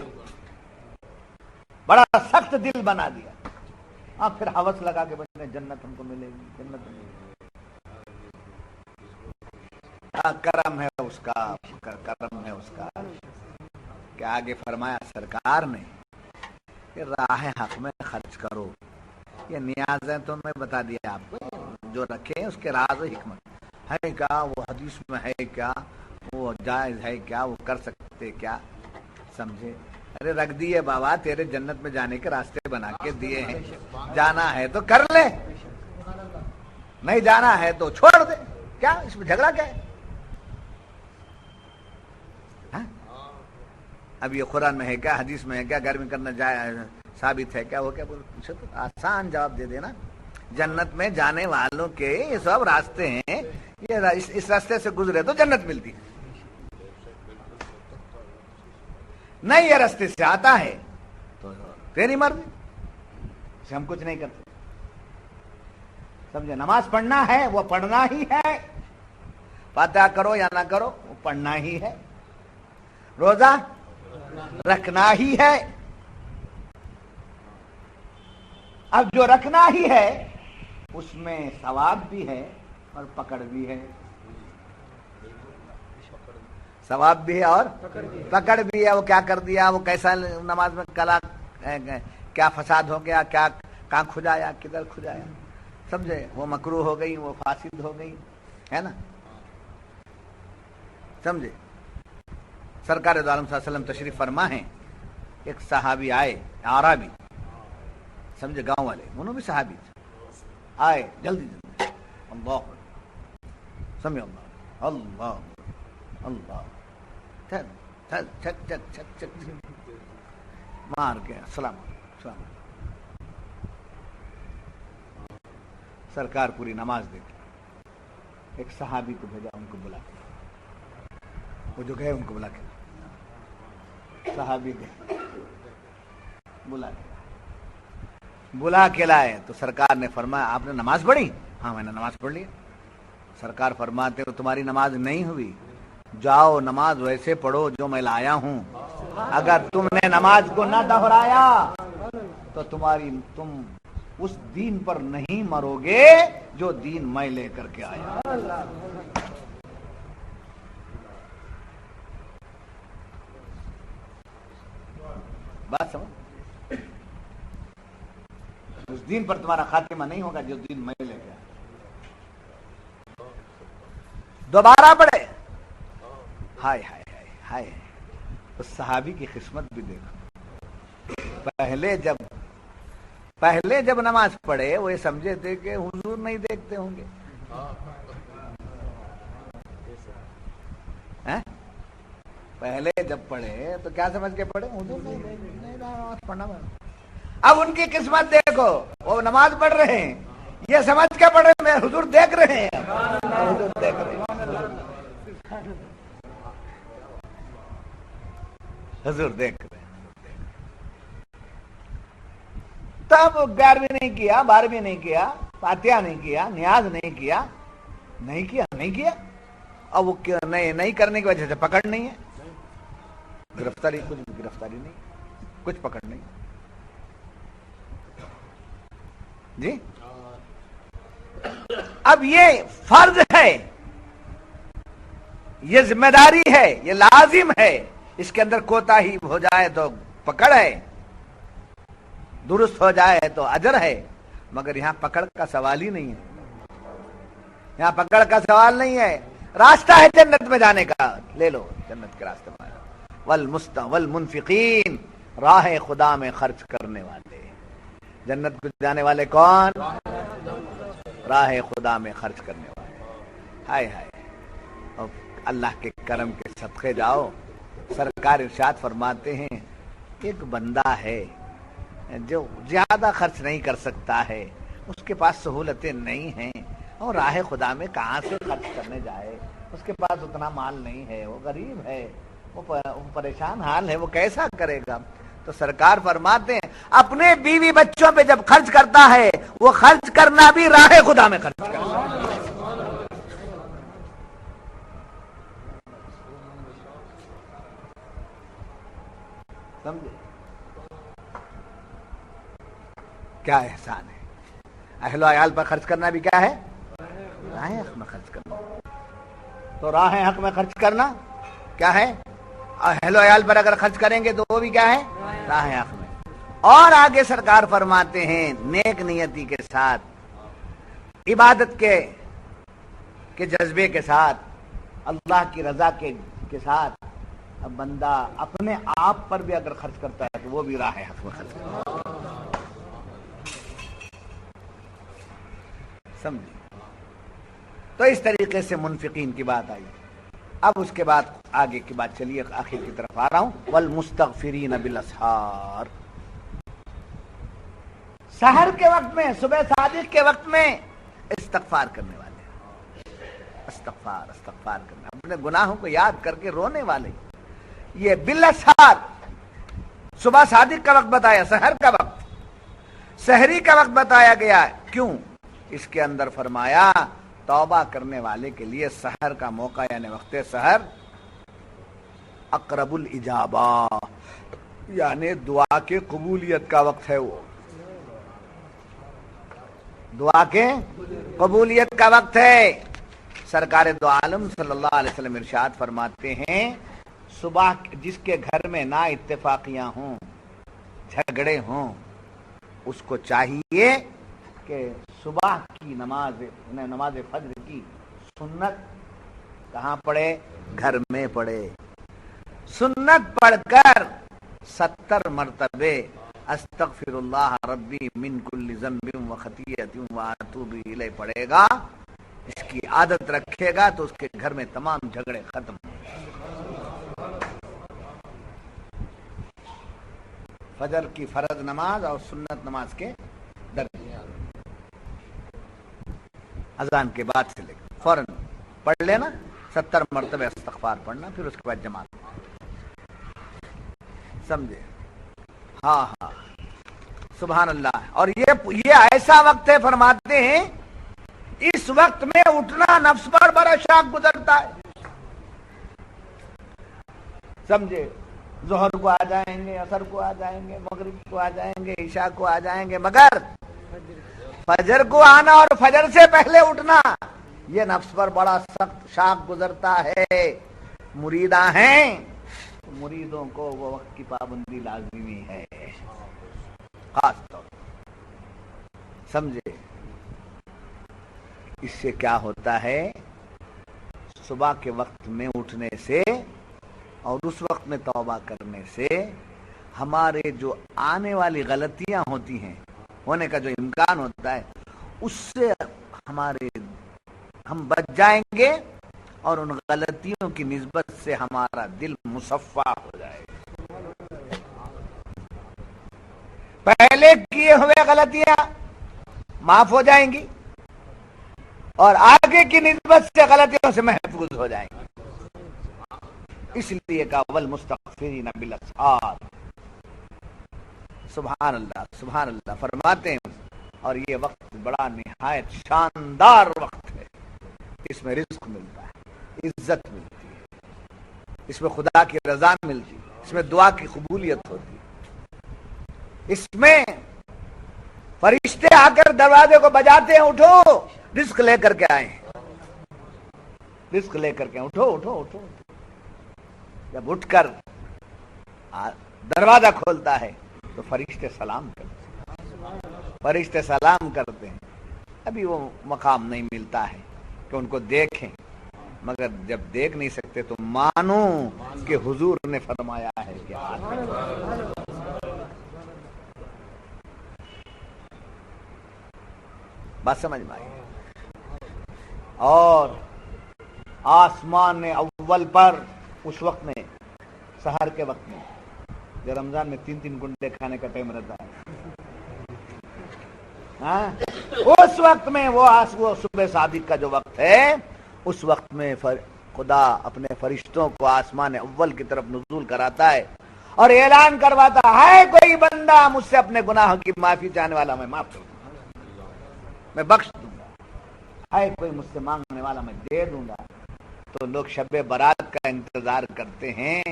بڑا سخت دل بنا دیا، پھر ہوس لگا کے بچے جنت ہم کو ملے گی، جنت ملے گی، کرم ہے اس کا، کرم ہے اس کا کہ آگے فرمایا سرکار نے کہ راہ حق میں خرچ کرو، یہ نیازیں تو میں بتا دیا آپ کو، جو رکھے اس کے راز و حکمت ہے کیا، وہ حدیث میں ہے کیا، وہ جائز ہے کیا، وہ کر سکتے کیا، سمجھے، ارے رکھ دیے بابا، تیرے جنت میں جانے کے راستے بنا کے دیے ہیں، جانا ہے تو کر لے، نہیں جانا ہے تو چھوڑ دے، کیا اس میں جھگڑا کیا ہے؟ اب یہ قرآن میں ہے کیا، حدیث میں ہے کیا، گھر میں کرنا ثابت ہے کیا، وہ کیا بولتے، آسان جواب دے دینا، جنت میں جانے والوں کے یہ سب راستے ہیں، یہ اس راستے سے گزرے تو جنت ملتی ہے، نہیں یہ راستے سے آتا ہے تو تیری مرضی، اسے ہم کچھ نہیں کرتے، سمجھے، نماز پڑھنا ہے وہ پڑھنا ہی ہے، فاتحہ کرو یا نہ کرو وہ پڑھنا ہی ہے، روزہ رکھنا ہی ہے، اب جو رکھنا ہی ہے اس میں ثواب بھی ہے اور پکڑ بھی ہے، ثواب بھی ہے اور پکڑ بھی ہے۔ وہ کیا کر دیا، وہ کیسا نماز میں کلا کیا فساد ہو گیا، کیا کہاں کھجایا، کدھر کھجایا، سمجھے؟ وہ مکروہ ہو گئی، وہ فاسد ہو گئی، ہے نا، سمجھے؟ سرکار دو عالم صلی اللہ علیہ وسلم تشریف فرما ہیں، ایک صحابی آئے، اعرابی، سمجھے، گاؤں والے، انہوں بھی صحابی آئے، جلدی جلدی، اللہ سمجھ، اللہ اللہ اللہ، چل چل چھک چھک چھک چھک مار کے السلام السلام۔ سرکار پوری نماز دیکھی، ایک صحابی کو بھیجا، ان کو بلا کے، وہ جو گئے ان کو بلا کے، صحابی گئے، بلا کے لائے تو سرکار نے فرمایا آپ نے نماز پڑھی؟ ہاں میں نے نماز پڑھ لی۔ سرکار فرماتے ہو تمہاری نماز نہیں ہوئی، جاؤ نماز ویسے پڑھو جو میں لایا ہوں، اگر تم نے نماز کو نہ دہرایا تو تم اس دین پر نہیں مرو گے جو دین میں لے کر کے آیا۔ بات سمجھ، اس دین پر تمہارا خاتمہ نہیں ہوگا جو دین میں لے کے آیا۔ دوبارہ پڑھے، ہائے ہائے ہائے ہائے، اس صحابی کی قسمت بھی دیکھو، پہلے جب نماز پڑھے وہ یہ سمجھے تھے کہ حضور نہیں دیکھتے ہوں گے، پہلے جب پڑھے تو کیا سمجھ کے پڑھے، حضور نہیں نماز پڑھنا۔ اب ان کی قسمت دیکھو، وہ نماز پڑھ رہے ہیں، یہ سمجھ کے پڑھ رہے ہیں حضور دیکھ رہے ہیں، حضور دیکھ رہے ہیں، حضور دیکھ رہے ہیں۔ تب 11ویں نہیں کیا، 12ویں نہیں کیا، فاتحہ نہیں کیا، نیاز نہیں کیا، اب وہ نہیں کرنے کی وجہ سے پکڑ نہیں ہے، گرفتاری، کچھ بھی گرفتاری نہیں، کچھ پکڑ نہیں جی۔ اب یہ فرض ہے، یہ ذمہ داری ہے، یہ لازم ہے، اس کے اندر کوتاہی ہو جائے تو پکڑ ہے، درست ہو جائے تو اجر ہے، مگر یہاں پکڑ کا سوال ہی نہیں ہے، یہاں پکڑ کا سوال نہیں ہے، راستہ ہے جنت میں جانے کا، لے لو جنت کے راستے میں، والمنفقین، راہ خدا میں خرچ کرنے والے، جنت کو جانے والے کون؟ راہ خدا میں خرچ کرنے والے، ہائے ہائے، اللہ کے کرم کے صدقے جاؤ۔ سرکار ارشاد فرماتے ہیں ایک بندہ ہے جو زیادہ خرچ نہیں کر سکتا ہے، اس کے پاس سہولتیں نہیں ہیں، اور راہ خدا میں کہاں سے خرچ کرنے جائے، اس کے پاس اتنا مال نہیں ہے، وہ غریب ہے، وہ پریشان حال ہے، وہ کیسا کرے گا؟ تو سرکار فرماتے ہیں اپنے بیوی بچوں پہ جب خرچ کرتا ہے وہ خرچ کرنا بھی راہ خدا میں خرچ کرنا، سمجھے کیا احسان ہے؟ اہل و عیال پر خرچ کرنا بھی کیا ہے؟ راہ حق میں خرچ کرنا۔ تو راہ حق میں خرچ کرنا کیا ہے؟ اہل و عیال پر اگر خرچ کریں گے تو وہ بھی کیا ہے؟ راہ حق میں۔ اور آگے سرکار فرماتے ہیں نیک نیتی کے ساتھ، عبادت کے جذبے کے ساتھ، اللہ کی رضا کے ساتھ، اب بندہ اپنے آپ پر بھی اگر خرچ کرتا ہے تو وہ بھی راہ حق میں خرچ کرتا ہے، سمجھے؟ تو اس طریقے سے منفقین کی بات آئی۔ اب اس کے بعد آگے کی بات چلیے، آخر کی طرف آ رہا ہوں، والمستغفرین بالاسحار، سحر کے وقت میں، صبح صادق کے وقت میں استغفار کرنے والے، استغفار کرنے، اپنے گناہوں کو یاد کر کے رونے والے، یہ بالاسحار، صبح صادق کا وقت بتایا، سحر کا وقت، سحری کا وقت بتایا گیا، کیوں؟ اس کے اندر فرمایا توبہ کرنے والے کے لیے سحر کا موقع یعنی وقت سحر اقرب الاجابہ، یعنی دعا کے قبولیت کا وقت ہے، وہ دعا کے قبولیت کا وقت ہے۔ سرکار دو عالم صلی اللہ علیہ وسلم ارشاد فرماتے ہیں صبح جس کے گھر میں نا اتفاقیاں ہوں، جھگڑے ہوں، اس کو چاہیے کہ صبح کی نماز فجر کی سنت کہاں پڑھے؟ گھر میں پڑھے۔ سنت پڑھ کر 70 مرتبے استغفر اللہ ربی من کل ذنب و خطیئۃ و اتوب الیہ پڑھے گا، اس کی عادت رکھے گا تو اس کے گھر میں تمام جھگڑے ختم۔ فجر کی فرض نماز اور سنت نماز کے درمیان اذان کے بعد سے لے کر فوراً پڑھ لینا، 70 مرتبہ استغفار پڑھنا، پھر اس کے بعد جماعت، سمجھے؟ ہاں ہاں سبحان اللہ۔ اور یہ ایسا وقت ہے، فرماتے ہیں اس وقت میں اٹھنا نفس پر بڑا شاق گزرتا ہے، سمجھے؟ ظہر کو آ جائیں گے، عصر کو آ جائیں گے، مغرب کو آ جائیں گے، عشاء کو آ جائیں گے، مگر فجر کو آنا اور فجر سے پہلے اٹھنا یہ نفس پر بڑا سخت شاق گزرتا ہے۔ مریداں ہیں، مریدوں کو وہ وقت کی پابندی لازمی ہے، خاص طور سمجھے؟ اس سے کیا ہوتا ہے؟ صبح کے وقت میں اٹھنے سے اور اس وقت میں توبہ کرنے سے ہمارے جو آنے والی غلطیاں ہوتی ہیں، ہونے کا جو امکان ہوتا ہے، اس سے ہم بچ جائیں گے اور ان غلطیوں کی نسبت سے ہمارا دل مصفا ہو جائے گا۔ پہلے کیے ہوئے غلطیاں معاف ہو جائیں گی اور آگے کی نسبت سے غلطیوں سے محفوظ ہو جائیں گے۔ اس لیے کہ والمستغفرین بالاسحار، سبحان اللہ سبحان اللہ فرماتے ہیں۔ اور یہ وقت بڑا نہایت شاندار وقت ہے، اس میں رزق ملتا ہے، عزت ملتی ہے، اس میں خدا کی رضا ملتی ہے، اس میں دعا کی قبولیت ہوتی ہے، اس میں فرشتے آ کر دروازے کو بجاتے ہیں، اٹھو رزق لے کر کے آئے ہیں، رزق لے کر کے اٹھو اٹھو اٹھو۔ جب اٹھ کر دروازہ کھولتا ہے تو فرشتے سلام کرتے ہیں، فرشتے سلام کرتے ہیں۔ ابھی وہ مقام نہیں ملتا ہے کہ ان کو دیکھیں، مگر جب دیکھ نہیں سکتے تو مانو کہ حضور نے فرمایا ہے کہ بات سمجھ میں آئی۔ اور آسمان اول پر اس وقت میں، سحر کے وقت میں، جو رمضان میں 3 گنڈے کھانے کا ٹائم رہتا ہے، اس وقت میں وہ صبح صادق کا جو وقت ہے، اس وقت میں خدا اپنے فرشتوں کو آسمان اول کی طرف نزول کراتا ہے اور اعلان کرواتا ہے کوئی بندہ مجھ سے اپنے گناہوں کی معافی چاہنے والا، میں معاف کر دوں گا، میں بخش دوں گا، ہے کوئی مجھ سے مانگنے والا میں دے دوں گا۔ تو لوگ شب برات کا انتظار کرتے ہیں،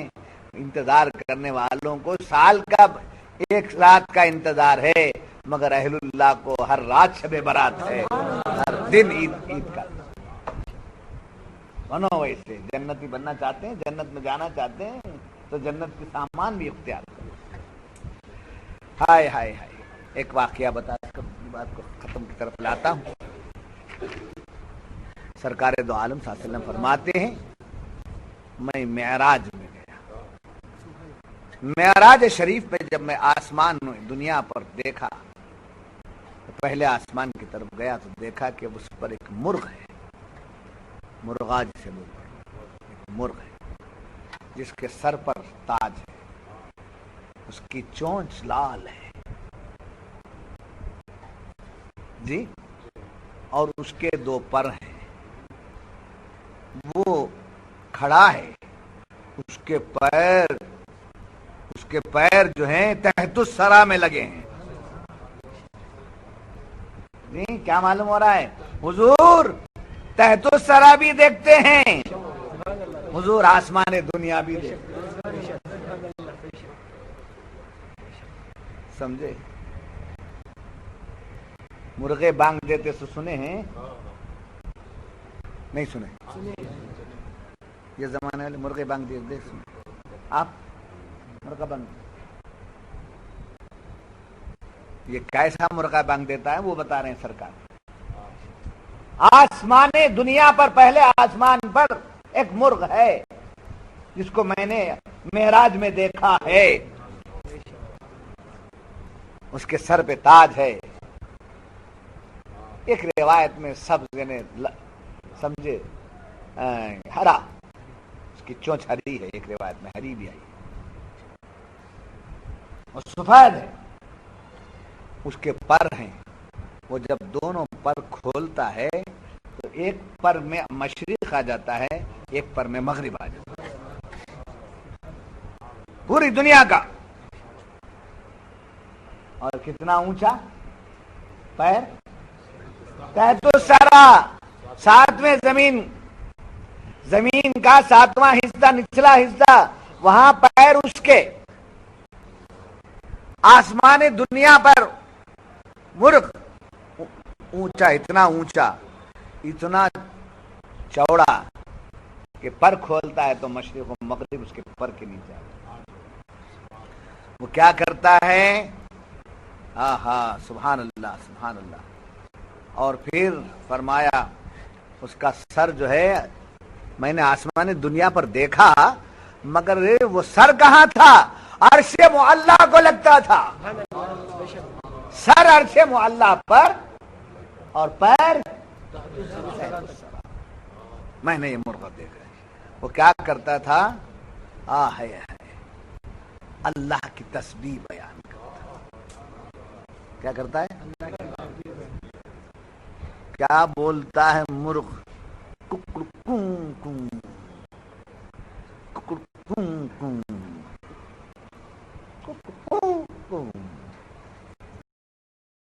انتظار کرنے والوں کو سال کا 1 رات کا انتظار ہے، مگر اہل اللہ کو ہر رات شب برات ہے، ہر دن عید کا۔ بنو ویسے، جنتی بننا چاہتے ہیں، جنت میں جانا چاہتے ہیں تو جنت کے سامان بھی اختیار کرو۔ ہائے ہائے ہائے، ایک واقعہ بتا کر بات کو ختم کی طرف لاتا ہوں۔ سرکار دو عالم صلی اللہ علیہ وسلم فرماتے ہیں میں معراج میں گیا، معراج شریف پہ جب میں آسمان دنیا پر دیکھا تو پہلے آسمان کی طرف گیا تو دیکھا کہ اس پر ایک مرغ ہے، مرغا جسے بولتے ہیں، ایک مرغ ہے جس کے سر پر تاج ہے، اس کی چونچ لال ہے جی، اور اس کے 2 پر ہیں، وہ کھڑا ہے، اس کے پیر جو ہیں تحت الثری میں لگے ہیں۔ نہیں کیا معلوم ہو رہا ہے؟ حضور تحت الثری بھی دیکھتے ہیں، حضور آسمان دنیا بھی دیکھتے ہیں، سمجھے؟ مرغے بانگ دیتے تو سنے ہیں؟ نہیں سنے؟ یہ زمانے والے مرغے بانگ دیتے سنے؟ آپ مرغا بانگ، یہ کیسا مرغا بانگ دیتا ہے وہ بتا رہے ہیں سرکار. آسمان دنیا پر، پہلے آسمان پر ایک مرغ ہے جس کو میں نے معراج میں دیکھا ہے. اس کے سر پہ تاج ہے. ایک روایت میں سبز نے سمجھے ہرا، اس کی چونچ ہری ہے، ایک روایت میں ہری بھی آئی ہے. اور سفید ہے، اس کے پر ہیں. وہ جب دونوں پر کھولتا ہے تو ایک پر میں مشرق آ جاتا ہے، ایک پر میں مغرب آ جاتا ہے. پوری دنیا کا. اور کتنا اونچا پیر؟ تو سارا ساتویں زمین کا ساتواں حصہ، نچلا حصہ، وہاں پیر اس کے. آسمان دنیا پر مرغ اونچا، اتنا اونچا، اتنا چوڑا کہ پر کھولتا ہے تو مشرق و مغرب اس کے پر کے نیچے. وہ کیا کرتا ہے؟ سبحان اللہ سبحان اللہ. اور پھر فرمایا اس کا سر جو ہے میں نے آسمان دنیا پر دیکھا، مگر وہ سر کہاں تھا؟ عرش معلیٰ کو لگتا تھا. سر عرش معلیٰ پر اور پیر. میں نے یہ مرغا دیکھا. وہ کیا کرتا تھا؟ اللہ کی تسبیح بیان کرتا. کیا کرتا ہے؟ کیا بولتا ہے مرغ؟ ککڑ کوں کوں، ککڑ کوں کوں، ککڑ کوں کوں.